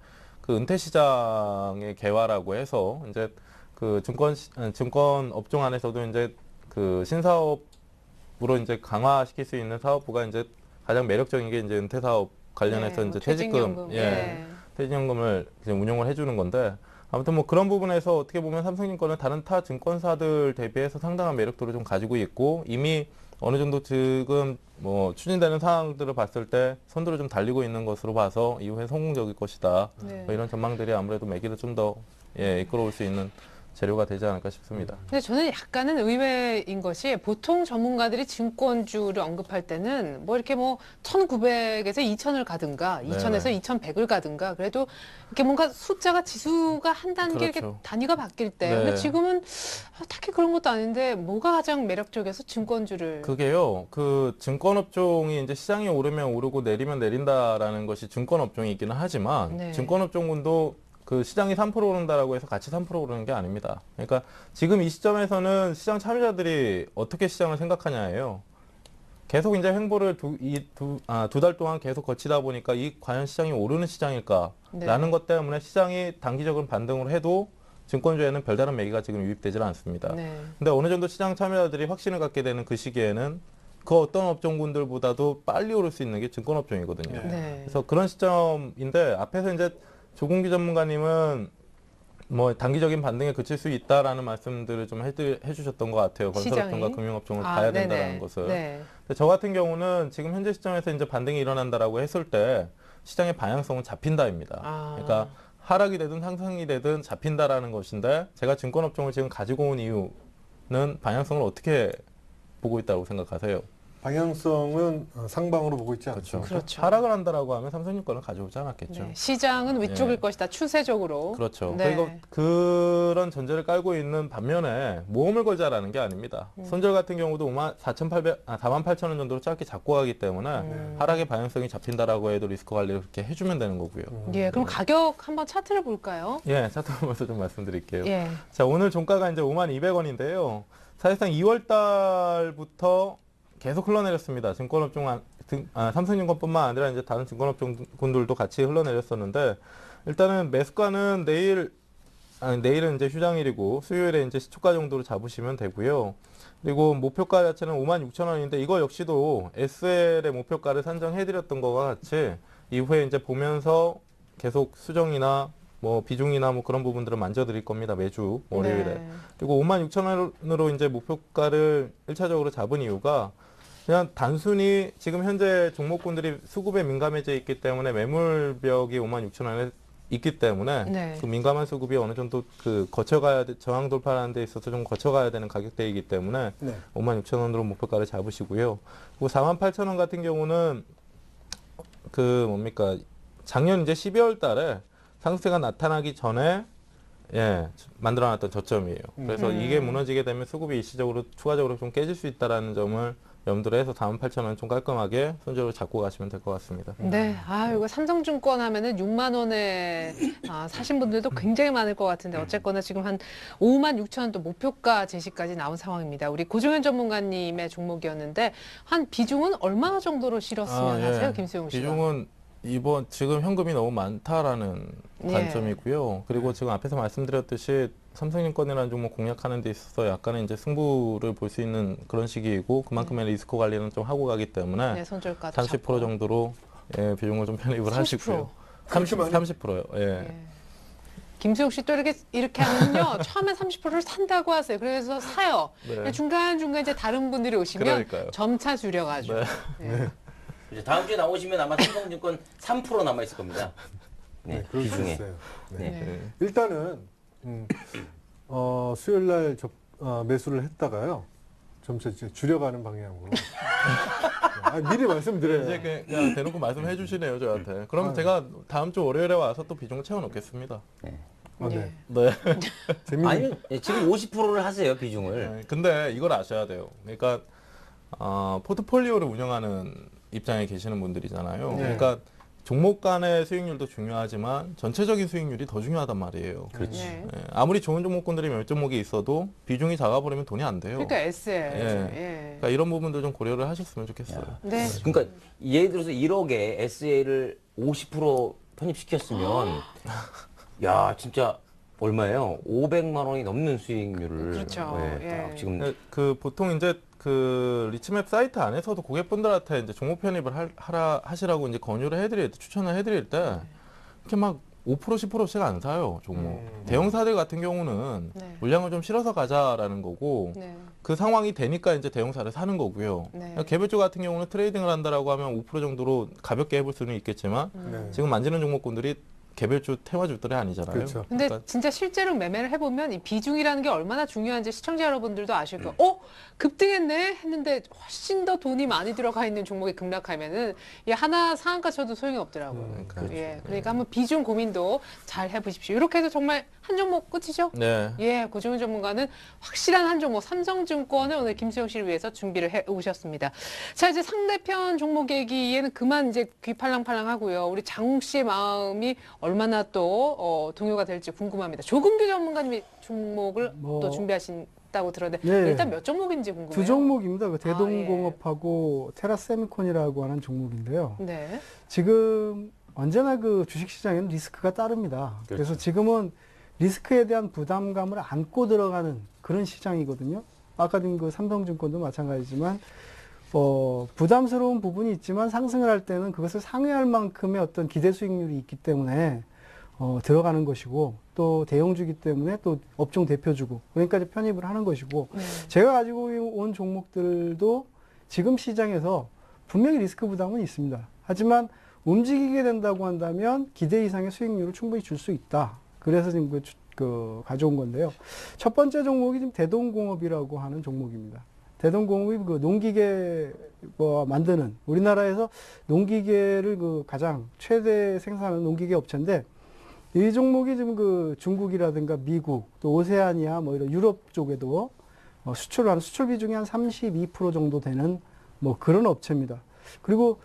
은퇴 시장의 개화라고 해서 이제 증권 업종 안에서도 이제 신사업으로 이제 강화시킬 수 있는 사업부가 이제 가장 매력적인 게 이제 은퇴 사업 관련해서 네, 이제 퇴직연금. 퇴직연금을 운용을 해주는 건데 아무튼 뭐 그런 부분에서 어떻게 보면 삼성증권은 다른 타 증권사들 대비해서 상당한 매력도를 좀 가지고 있고 이미 어느 정도 지금 뭐 추진되는 상황들을 봤을 때 선두를 좀 달리고 있는 것으로 봐서 이후에 성공적일 것이다. 네. 뭐 이런 전망들이 아무래도 매기를 좀 더 이끌어올 수 있는 재료가 되지 않을까 싶습니다. 근데 저는 약간은 의외인 것이 보통 전문가들이 증권주를 언급할 때는 뭐 이렇게 1900에서 2000을 가든가 2000에서 네네. 2100을 가든가 그래도 이렇게 뭔가 지수가 한 단계 이렇게 그렇죠. 단위가 바뀔 때 네. 근데 지금은 딱히 그런 것도 아닌데 뭐가 가장 매력적이어서 증권주를 그게요, 증권업종이 이제 시장이 오르면 오르고 내리면 내린다라는 것이 증권업종이기는 하지만 네. 증권업종군도 시장이 3% 오른다라고 해서 같이 3% 오르는 게 아닙니다. 그러니까 지금 이 시점에서는 시장 참여자들이 어떻게 시장을 생각하냐예요. 계속 이제 횡보를 두 달 동안 계속 거치다 보니까 과연 시장이 오르는 시장일까라는 네. 것 때문에 시장이 단기적으로 반등을 해도 증권주에는 별다른 매기가 지금 유입되질 않습니다. 네. 근데 어느 정도 시장 참여자들이 확신을 갖게 되는 그 시기에는 그 어떤 업종군들보다도 빨리 오를 수 있는 게 증권업종이거든요. 네. 그래서 그런 시점인데 앞에서 이제 조공기 전문가님은 뭐 단기적인 반등에 그칠 수 있다라는 말씀들을 좀 해주셨던 것 같아요. 건설업종과 시장이? 금융업종을 봐야 된다라는 네네. 것을. 네. 근데 저 같은 경우는 지금 현재 시점에서 이제 반등이 일어난다라고 했을 때 시장의 방향성은 잡힌다입니다. 그러니까 하락이 되든 상승이 되든 잡힌다라는 것인데 제가 증권업종을 지금 가지고 온 이유는 방향성을 어떻게 보고 있다고 생각하세요? 방향성은 상방으로 보고 있지 않죠. 그렇죠. 하락을 한다라고 하면 삼성증권을 가져오지 않았겠죠. 네. 시장은 위쪽일 예. 것이다. 추세적으로. 그렇죠. 네. 그리고 그런 전제를 깔고 있는 반면에 모험을 걸자라는 게 아닙니다. 손절 같은 경우도 48,000원 정도로 짧게 잡고 가기 때문에 하락의 방향성이 잡힌다라고 해도 리스크 관리를 그렇게 해주면 되는 거고요. 예, 그럼 가격 한번 차트를 볼까요? 예, 차트 보면서 좀 말씀드릴게요. 예. 자, 오늘 종가가 이제 52,000원인데요. 사실상 2월 달부터 계속 흘러내렸습니다. 삼성증권뿐만 아니라 이제 다른 증권업종군들도 같이 흘러내렸었는데 일단은 매수가는 내일은 이제 휴장일이고 수요일에 이제 시초가 정도로 잡으시면 되고요. 그리고 목표가 자체는 56,000원인데 이거 역시도 SL의 목표가를 산정해드렸던 것과 같이 이후에 이제 보면서 계속 수정이나 뭐 비중이나 뭐 그런 부분들을 만져드릴 겁니다. 매주 월요일에. 네. 그리고 56,000원으로 이제 목표가를 1차적으로 잡은 이유가 그냥 단순히 지금 현재 종목군들이 수급에 민감해져 있기 때문에 매물벽이 56,000원에 있기 때문에 네. 그 민감한 수급이 어느 정도 거쳐가야 저항 돌파하는 데 있어서 좀 거쳐가야 되는 가격대이기 때문에 네. 56,000원으로 목표가를 잡으시고요. 그리고 48,000원 같은 경우는 작년 이제 12월 달에 상승세가 나타나기 전에 만들어놨던 저점이에요. 그래서 이게 무너지게 되면 수급이 일시적으로 추가적으로 좀 깨질 수 있다라는 점을 염두로 해서 48,000원 좀 깔끔하게 손절로 잡고 가시면 될 것 같습니다. 네, 이거 삼성증권 하면은 6만 원에 사신 분들도 굉장히 많을 것 같은데 어쨌거나 지금 한 56,000원 또 목표가 제시까지 나온 상황입니다. 우리 고종현 전문가님의 종목이었는데 한 비중은 얼마 정도로 실었으면 하세요, 김수용 씨가? 비중은 지금 현금이 너무 많다라는 관점이고요. 그리고 지금 앞에서 말씀드렸듯이 삼성증권이라는 종목 공략하는 데 있어서 약간의 이제 승부를 볼 수 있는 그런 시기이고 그만큼의 리스크 관리는 좀 하고 가기 때문에 네, 손절가도 30% 잡고. 정도로 비중을 좀 편입을 30%? 하시고요. 그렇게 많이? 30%요. 예. 네. 김수용 씨 또 이렇게 하면요. 처음에 30%를 산다고 하세요. 그래서 사요. 네. 중간중간 이제 다른 분들이 오시면 그러니까요. 점차 줄여가지고. 네. 네. 이제 다음 주에 나오시면 아마 삼성증권 3% 남아 있을 겁니다. 네, 그럴 수 비중에. 있어요. 네. 네. 일단은 수요일 날 매수를 했다가요. 점차 이제 줄여가는 방향으로. 미리 말씀드려요. 이제 그냥 대놓고 말씀해 주시네요, 저한테. 그럼 제가 다음 주 월요일에 와서 또 비중을 채워 놓겠습니다. 네. 네. 네. 재밌는. 아니면 지금 50%를 하세요, 비중을. 근데 이걸 아셔야 돼요. 그러니까 포트폴리오를 운영하는 입장에 계시는 분들이잖아요. 네. 그러니까 종목 간의 수익률도 중요하지만 전체적인 수익률이 더 중요하단 말이에요. 그렇지. 네. 예, 아무리 좋은 종목군들이 몇 종목이 있어도 비중이 작아버리면 돈이 안 돼요. 그러니까 SL. 예. 그러니까 이런 부분들 좀 고려를 하셨으면 좋겠어요. 네. 그러니까 예를 들어서 1억에 SA를 50% 편입시켰으면 야, 진짜 얼마예요? 500만 원이 넘는 수익률을 그렇죠. 딱 예. 지금 보통 이제 리치맵 사이트 안에서도 고객분들한테 이제 종목 편입을 하시라고 이제 권유를 해드릴 때, 추천을 해드릴 때, 이렇게 막 5%, 10%씩 안 사요, 종목. 대형사들 같은 경우는 네. 물량을 좀 실어서 가자라는 거고, 네. 그 상황이 되니까 이제 대형사를 사는 거고요. 네. 개별주 같은 경우는 트레이딩을 한다라고 하면 5% 정도로 가볍게 해볼 수는 있겠지만, 네. 지금 만지는 종목군들이 개별주 테마주들이 아니잖아요. 그렇죠. 근데 그러니까 진짜 실제로 매매를 해보면 이 비중이라는 게 얼마나 중요한지 시청자 여러분들도 아실 거예요. 급등했네 했는데 훨씬 더 돈이 많이 들어가 있는 종목이 급락하면은 이 하나 상한가 쳐도 소용이 없더라고요. 그러니까 한번 비중 고민도 잘 해보십시오. 이렇게 해서 정말 한 종목 끝이죠? 네. 고종훈 전문가는 확실한 한 종목 삼성증권을 오늘 김수영 씨를 위해서 준비를 해 오셨습니다. 자, 이제 상대편 종목 얘기에는 그만 이제 귀 팔랑팔랑 하고요. 우리 장웅 씨의 마음이 얼마나 또 동요가 될지 궁금합니다. 조금규 전문가님이 종목을 또 준비하신다고 들었는데 네. 일단 몇 종목인지 궁금해요. 두 종목입니다. 그 대동공업하고 테라세미콘이라고 하는 종목인데요. 네. 지금 언제나 그 주식시장에는 리스크가 따릅니다. 그래서 지금은 리스크에 대한 부담감을 안고 들어가는 그런 시장이거든요. 아까 그 삼성증권도 마찬가지지만 부담스러운 부분이 있지만 상승을 할 때는 그것을 상회할 만큼의 어떤 기대 수익률이 있기 때문에 들어가는 것이고 또 대형주기 때문에 또 업종 대표주고 그러니까 이제 편입을 하는 것이고 제가 가지고 온 종목들도 지금 시장에서 분명히 리스크 부담은 있습니다. 하지만 움직이게 된다고 한다면 기대 이상의 수익률을 충분히 줄 수 있다. 그래서 지금 가져온 건데요. 첫 번째 종목이 지금 대동공업이라고 하는 종목입니다. 대동공업이 그 농기계 만드는 우리나라에서 농기계를 가장 최대 생산하는 농기계 업체인데 이 종목이 지금 그 중국이라든가 미국 또 오세아니아 이런 유럽 쪽에도 수출하는 수출 비중이 한 32% 정도 되는 그런 업체입니다. 그리고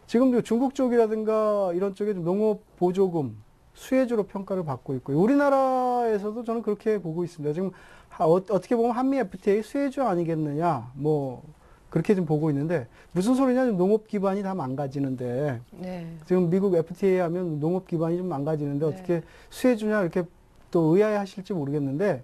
지금 중국 쪽이라든가 이런 쪽에 농업 보조금 수혜주로 평가를 받고 있고요. 우리나라에서도 저는 그렇게 보고 있습니다. 지금 어떻게 보면 한미 FTA 수혜주 아니겠느냐, 그렇게 좀 보고 있는데 무슨 소리냐? 농업 기반이 다 망가지는데 네. 지금 미국 FTA 하면 농업 기반이 좀 망가지는데 네. 어떻게 수혜주냐 이렇게 또 의아해하실지 모르겠는데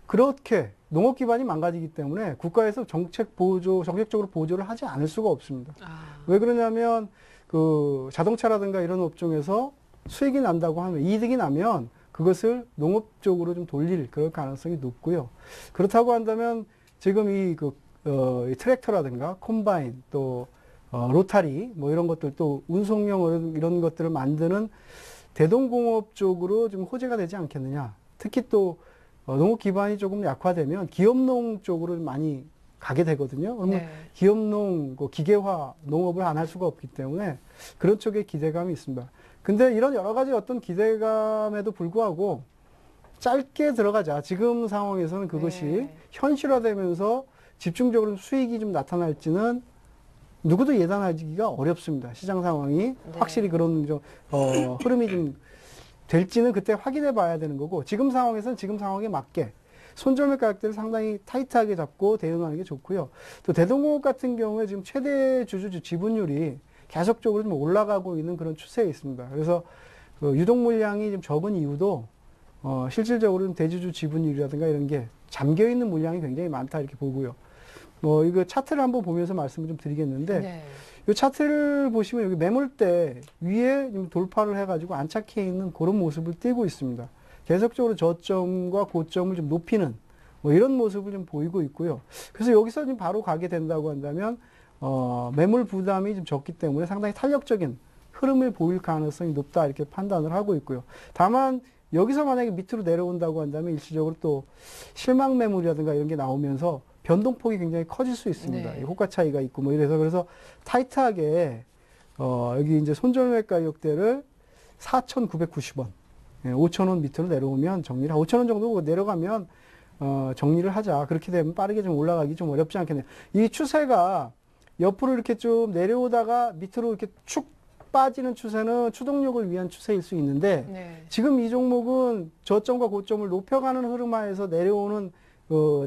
그렇게 농업 기반이 망가지기 때문에 국가에서 정책적으로 보조를 하지 않을 수가 없습니다. 아. 왜 그러냐면 그 자동차라든가 이런 업종에서 수익이 난다고 하면 이득이 나면 그것을 농업 쪽으로 좀 돌릴 그럴 가능성이 높고요. 그렇다고 한다면 지금 이 트랙터라든가 콤바인 또 로타리 뭐 이런 것들 또 운송용 이런 것들을 만드는 대동공업 쪽으로 좀 호재가 되지 않겠느냐. 특히 또 농업 기반이 조금 약화되면 기업농 쪽으로 많이 가게 되거든요. 그러면 네. 기업농, 기계화 농업을 안 할 수가 없기 때문에 그런 쪽에 기대감이 있습니다. 근데 이런 여러 가지 어떤 기대감에도 불구하고 짧게 들어가자. 지금 상황에서는 그것이 네. 현실화되면서 집중적으로 수익이 좀 나타날지는 누구도 예단하기가 어렵습니다. 시장 상황이 확실히 그런 흐름이 좀 될지는 그때 확인해 봐야 되는 거고 지금 상황에서는 지금 상황에 맞게 손절매 가격대를 상당히 타이트하게 잡고 대응하는 게 좋고요. 또 대동공업 같은 경우에 지금 최대 주주 지분율이 계속적으로 좀 올라가고 있는 그런 추세에 있습니다. 그래서 유동 물량이 좀 적은 이유도 실질적으로는 대주주 지분율이라든가 이런 게 잠겨 있는 물량이 굉장히 많다 이렇게 보고요. 이거 차트를 한번 보면서 말씀을 좀 드리겠는데 네. 이 차트를 보시면 여기 매물대 위에 돌파를 해가지고 안착해 있는 그런 모습을 띄고 있습니다. 계속적으로 저점과 고점을 좀 높이는 이런 모습을 좀 보이고 있고요. 그래서 여기서 지금 바로 가게 된다고 한다면 매물 부담이 좀 적기 때문에 상당히 탄력적인 흐름을 보일 가능성이 높다 이렇게 판단을 하고 있고요. 다만 여기서 만약에 밑으로 내려온다고 한다면 일시적으로 또 실망 매물이라든가 이런 게 나오면서 변동폭이 굉장히 커질 수 있습니다. 네. 호가 차이가 있고 이래서 그래서 타이트하게 여기 이제 손절매 가격대를 4,990원, 5,000원 밑으로 내려오면 정리를 5,000원 정도 내려가면 정리를 하자. 그렇게 되면 빠르게 좀 올라가기 좀 어렵지 않겠네요. 이 추세가 옆으로 이렇게 좀 내려오다가 밑으로 이렇게 축 빠지는 추세는 추동력을 위한 추세일 수 있는데 네. 지금 이 종목은 저점과 고점을 높여가는 흐름하에서 내려오는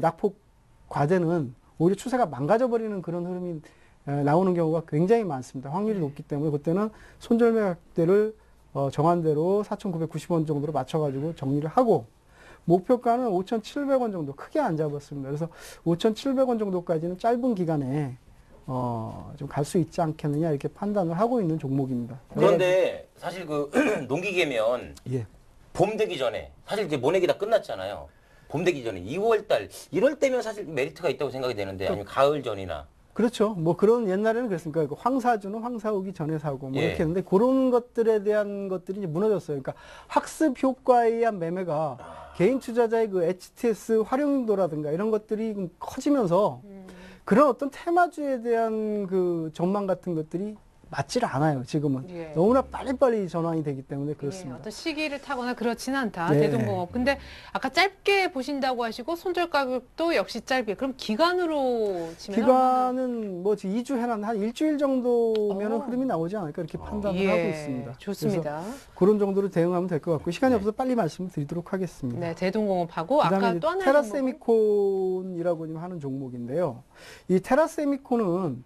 낙폭 과대는 오히려 추세가 망가져버리는 그런 흐름이 나오는 경우가 굉장히 많습니다. 확률이 높기 때문에 그때는 손절매 가격대를 정한 대로 4,990원 정도로 맞춰가지고 정리를 하고 목표가는 5,700원 정도 크게 안 잡았습니다. 그래서 5,700원 정도까지는 짧은 기간에 좀 갈 수 있지 않겠느냐 이렇게 판단을 하고 있는 종목입니다. 그런데 사실 그 농기계면 예. 봄 되기 전에 사실 이제 모내기 다 끝났잖아요. 봄 되기 전에 2월달 이럴 때면 사실 메리트가 있다고 생각이 되는데 아니면 가을 전이나 그렇죠. 그런 옛날에는 그랬으니까 황사주는 황사 오기 전에 사고 예. 이렇게 했는데 그런 것들에 대한 것들이 이제 무너졌어요. 그러니까 학습 효과에 의한 매매가 개인 투자자의 그 HTS 활용도라든가 이런 것들이 커지면서 그런 어떤 테마주에 대한 그 전망 같은 것들이 맞지를 않아요. 지금은 예. 너무나 빨리빨리 전환이 되기 때문에 예, 그렇습니다. 어떤 시기를 타거나 그렇지는 않다. 네. 대동공업. 근데 아까 짧게 보신다고 하시고 손절 가격도 역시 짧게. 그럼 기간으로 치면 기간은 2주 해난 한 일주일 정도면 오. 흐름이 나오지 않을까 이렇게 판단을 예, 하고 있습니다. 좋습니다. 그래서 그런 정도로 대응하면 될 것 같고 시간이 없어서 빨리 말씀을 드리도록 하겠습니다. 네, 대동공업하고 그다음에 아까 이제 또 하나 테라세미콘이라고 지금 하는 종목인데요. 이 테라세미콘은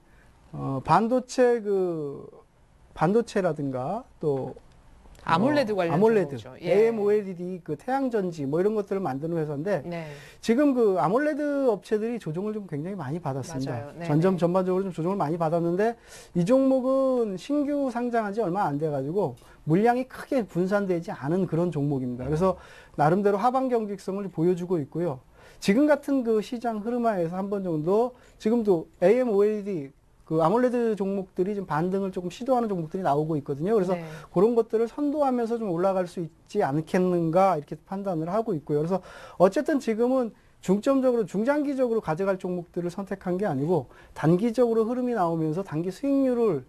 반도체라든가 또 아몰레드 관련 아몰레드, 종목이죠. 예. AMOLED 그 태양전지 이런 것들을 만드는 회사인데 네. 지금 그 아몰레드 업체들이 조정을 좀 굉장히 많이 받았습니다. 맞아요. 네, 전반적으로 좀 조정을 많이 받았는데 이 종목은 신규 상장한 지 얼마 안 돼 가지고 물량이 크게 분산되지 않은 그런 종목입니다. 그래서 나름대로 하방 경직성을 보여주고 있고요. 지금 같은 그 시장 흐름하에서 한 번 정도 지금도 AMOLED 그 아몰레드 종목들이 좀 반등을 조금 시도하는 종목들이 나오고 있거든요. 그래서 네. 그런 것들을 선도하면서 좀 올라갈 수 있지 않겠는가 이렇게 판단을 하고 있고요. 그래서 어쨌든 지금은 중점적으로 중장기적으로 가져갈 종목들을 선택한 게 아니고 단기적으로 흐름이 나오면서 단기 수익률을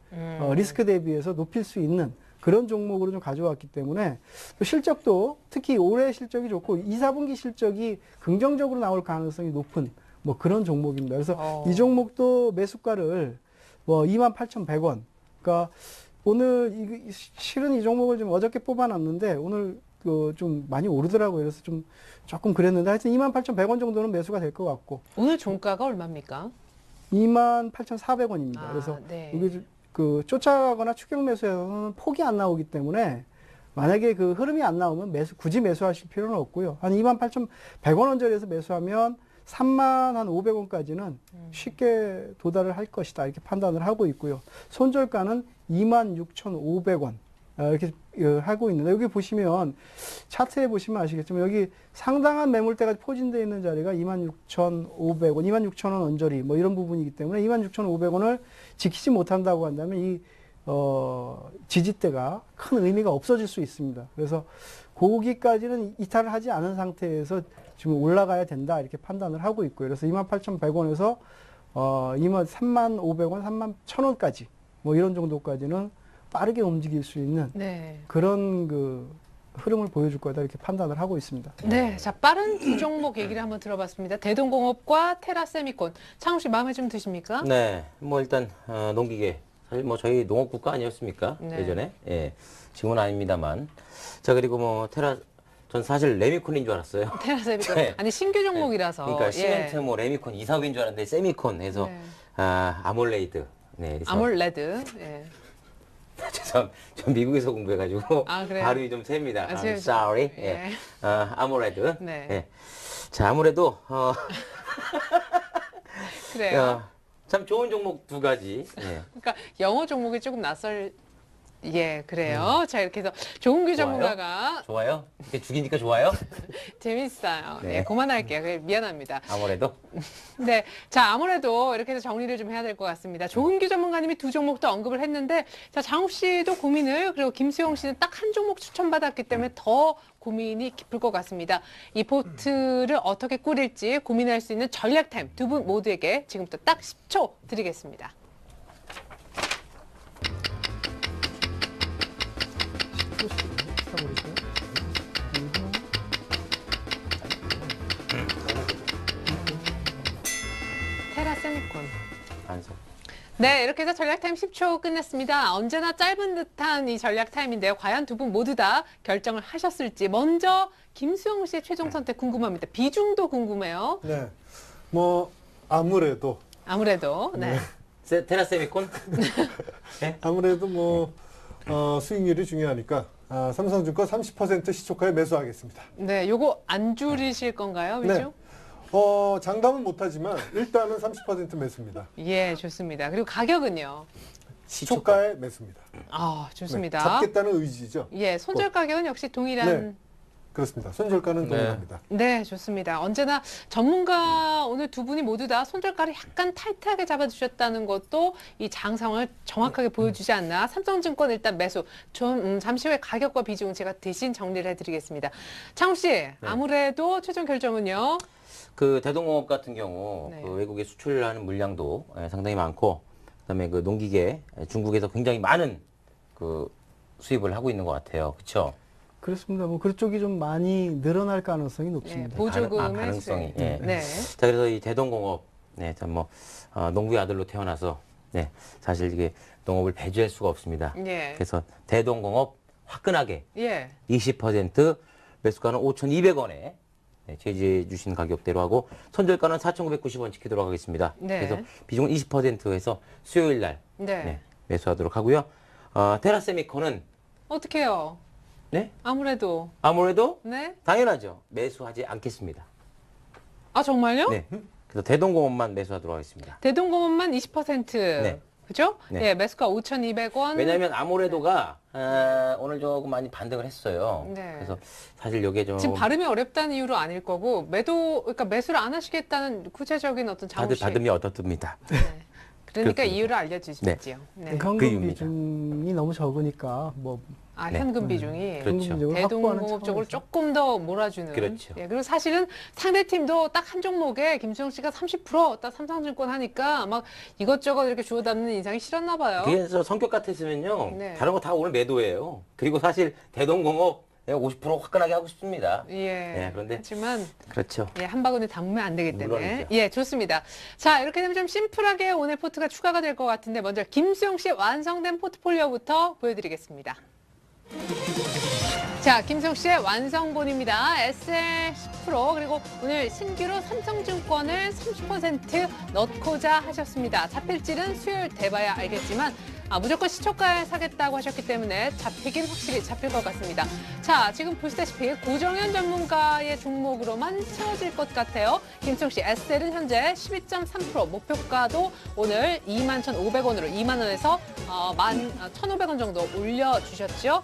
리스크 대비해서 높일 수 있는 그런 종목으로 좀 가져왔기 때문에 실적도 특히 올해 실적이 좋고 2, 4분기 실적이 긍정적으로 나올 가능성이 높은 그런 종목입니다. 그래서 이 종목도 매수가를 28,100원. 그러니까 오늘 실은 이 종목을 좀 어저께 뽑아놨는데 오늘 좀 많이 오르더라고요. 그래서 좀 조금 그랬는데 하여튼 28,100원 정도는 매수가 될 것 같고 오늘 종가가 얼마입니까? 28,400원입니다. 아, 그래서 네. 이게 그 쫓아가거나 추격 매수에서는 폭이 안 나오기 때문에 만약에 그 흐름이 안 나오면 굳이 매수하실 필요는 없고요. 한 28,100원 언저리에서 매수하면 35,500원까지는 쉽게 도달을 할 것이다. 이렇게 판단을 하고 있고요. 손절가는 26,500원. 이렇게 하고 있는데 여기 보시면 차트에 보시면 아시겠지만 여기 상당한 매물대가 포진되어 있는 자리가 26,500원, 26,000원 언저리 뭐 이런 부분이기 때문에 26,500원을 지키지 못한다고 한다면 이 지지대가 큰 의미가 없어질 수 있습니다. 그래서 거기까지는 이탈을 하지 않은 상태에서 지금 올라가야 된다 이렇게 판단을 하고 있고요. 그래서 28,100원에서 33,500원, 31,000원까지 뭐 이런 정도까지는 빠르게 움직일 수 있는 네. 그런 그 흐름을 보여줄 거다 이렇게 판단을 하고 있습니다. 네, 자 빠른 두 종목 얘기를 한번 들어봤습니다. 대동공업과 테라세미콘. 창훈 씨 마음에 좀 드십니까? 네, 뭐 일단 농기계 사실 뭐 저희 농업 국가 아니었습니까? 네. 예전에 예, 지금은 아닙니다만 자 그리고 뭐 전 사실 레미콘인 줄 알았어요. 테라세미콘. 네. 아니 신규 종목이라서. 그러니까 예. 시멘트 뭐 레미콘 이 사업인 줄 알았는데 세미콘 해서 네. 아몰레이드. 네, 그래서 아몰레드. 예. 죄송합니다. 전 미국에서 공부해가지고 아, 그래요? 발음이 좀 셉니다. 아, I'm sorry. 예. 예. 아몰레드. 네. 예. 자 아무래도 그래요. 참 좋은 종목 두 가지. 예. 그러니까 영어 종목이 조금 낯설. 예, 그래요. 자, 이렇게 해서 조은규 좋아요? 전문가가 좋아요? 이렇게 죽이니까 좋아요? 재밌어요. 네. 예, 그만할게요. 그래, 미안합니다. 아무래도. 네. 자, 아무래도 이렇게 해서 정리를 좀 해야 될 것 같습니다. 조은규 전문가님이 두 종목도 언급을 했는데, 자, 장욱 씨도 고민을, 그리고 김수영 씨는 딱 한 종목 추천받았기 때문에 더 고민이 깊을 것 같습니다. 이 포트를 어떻게 꾸릴지 고민할 수 있는 전략 타임 두 분 모두에게 지금부터 딱 10초 드리겠습니다. 테라세미콘. 안서. 네, 이렇게 해서 전략 타임 10초 끝냈습니다. 언제나 짧은 듯한 이 전략 타임인데요. 과연 두 분 모두 다 결정을 하셨을지. 먼저 김수영 씨의 최종 선택 궁금합니다. 비중도 궁금해요. 네. 뭐 아무래도 네. 테라세미콘? 아무래도 뭐 수익률이 중요하니까 삼성증권 30% 시초가에 매수하겠습니다. 네, 요거 안 줄이실 건가요, 비중? 네. 장담은 못하지만 일단은 30% 매수입니다. 예, 좋습니다. 그리고 가격은요? 시초가에 매수입니다. 아, 좋습니다. 네, 잡겠다는 의지죠. 예, 손절 가격은 역시 동일한. 그렇습니다. 손절가는 동일합니다. 네, 좋습니다. 언제나 전문가 오늘 두 분이 모두 다 손절가를 약간 타이트하게 잡아주셨다는 것도 이 장 상황을 정확하게 보여주지 않나. 삼성증권 일단 매수. 좀 잠시 후에 가격과 비중 제가 대신 정리를 해드리겠습니다. 창훈 씨, 아무래도 최종 결정은요? 그 대동공업 같은 경우 네. 그 외국에 수출하는 물량도 상당히 많고 그다음에 그 농기계 중국에서 굉장히 많은 그 수입을 하고 있는 것 같아요. 그렇죠? 그렇습니다. 뭐 그쪽이 좀 많이 늘어날 가능성이 네, 높습니다. 보조금의 가능성이. 수익. 예. 네. 자 그래서 이 대동공업 참 농부의 아들로 태어나서 사실 이게 농업을 배제할 수가 없습니다. 예. 그래서 대동공업 화끈하게 예. 20% 매수가는 5,200원에 제시해 주신 가격대로 하고 손절가는 4,990원 지키도록 하겠습니다. 네. 그래서 비중은 20%에서 수요일 날 네. 매수하도록 하고요. 테라세미콘은 어떻게 해요? 네? 아무래도. 아무래도 네? 당연하죠. 매수하지 않겠습니다. 아, 정말요? 네. 그래서 대동공업만 매수하도록 하겠습니다. 대동공업만 20%. 네. 그죠? 네. 네, 매수가 5,200원. 왜냐하면 아무래도가 오늘 조금 많이 반등을 했어요. 네. 그래서 사실 이게 좀 지금 발음이 어렵다는 이유로 아닐 거고 그러니까 매수를 안 하시겠다는 구체적인 어떤 다들 장우식. 받음이 어떻습니다. 네. 그러니까 그렇습니다. 이유를 알려주시지요. 네. 그 현금 이유입니다. 비중이 너무 적으니까 뭐 아, 네. 현금 비중이 그렇죠. 현금 비중을 확보하는 대동공업 쪽으로 차원에서. 조금 더 몰아주는. 그렇죠. 예, 그리고 사실은 상대팀도 딱 한 종목에 김수영 씨가 30%딱 삼성증권 하니까 막 이것저것 이렇게 주워 담는 인상이 싫었나 봐요. 그래서 성격 같았으면요. 네. 다른 거 다 오늘 매도예요. 그리고 사실 대동공업 50% 화끈하게 하고 싶습니다. 예. 그런데 하지만 그렇죠. 예, 한 바구니 담으면 안 되기 때문에. 물론이죠. 예, 좋습니다. 자, 이렇게 되면 좀 심플하게 오늘 포트가 추가가 될 것 같은데 먼저 김수영 씨의 완성된 포트폴리오부터 보여드리겠습니다. 자, 김수영 씨의 완성본입니다. SL 10% 그리고 오늘 신규로 삼성증권을 30% 넣고자 하셨습니다. 잡힐지는 수요일 돼봐야 알겠지만 무조건 시초가에 사겠다고 하셨기 때문에 잡히긴 확실히 잡힐 것 같습니다. 자, 지금 보시다시피 고정현 전문가의 종목으로만 채워질 것 같아요. 김수영 씨, SL은 현재 12.3% 목표가도 오늘 21,500원으로 2만 원에서 1,500원 정도 올려주셨죠.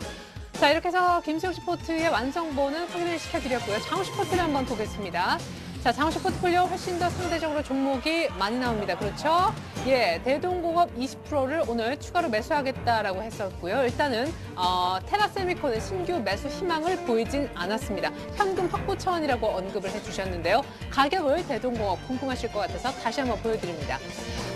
자, 이렇게 해서 김수영 씨 포트의 완성본은 확인을 시켜드렸고요. 장우씨 포트를 한번 보겠습니다. 자, 장우씨 포트폴리오 훨씬 더 상대적으로 종목이 많이 나옵니다. 그렇죠? 예, 대동공업 20%를 오늘 추가로 매수하겠다라고 했었고요. 일단은 테라세미콘의 신규 매수 희망을 보이진 않았습니다. 현금 확보 차원이라고 언급을 해주셨는데요. 가격을 대동공업 궁금하실 것 같아서 다시 한번 보여드립니다.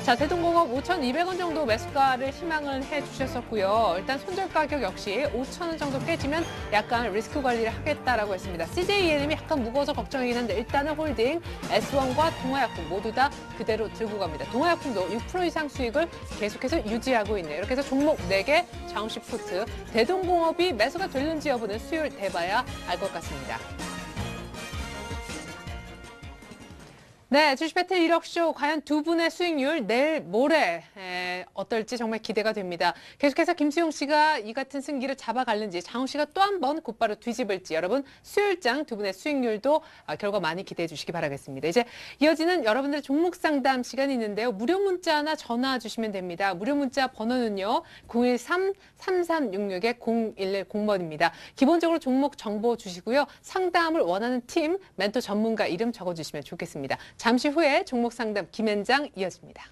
자, 대동공업 5,200원 정도 매수가를 희망을 해주셨었고요. 일단 손절 가격 역시 5,000원 정도 깨지면 약간 리스크 관리를 하겠다라고 했습니다. CJENM이 약간 무거워서 걱정이긴 한데 일단은 홀딩, S1과 동아약품 모두 다 그대로 들고 갑니다. 동아약품도 6% 이상 수익을 계속해서 유지하고 있네요. 이렇게 해서 종목 4개, 장우씨 푸트, 대동공업이 매수가 될는지 여부는 수요일 돼봐야 알 것 같습니다. 네, 주식 배틀 1억쇼 과연 두 분의 수익률 내일 모레 어떨지 정말 기대가 됩니다. 계속해서 김수용 씨가 이 같은 승기를 잡아갈는지 장우 씨가 또 한 번 곧바로 뒤집을지 여러분 수요일장 두 분의 수익률도 결과 많이 기대해 주시기 바라겠습니다. 이제 이어지는 여러분들의 종목 상담 시간이 있는데요. 무료 문자나 전화 주시면 됩니다. 무료 문자 번호는요. 013-3366-0110번입니다. 기본적으로 종목 정보 주시고요. 상담을 원하는 팀, 멘토 전문가 이름 적어주시면 좋겠습니다. 잠시 후에 종목 상담 김현장 이어집니다.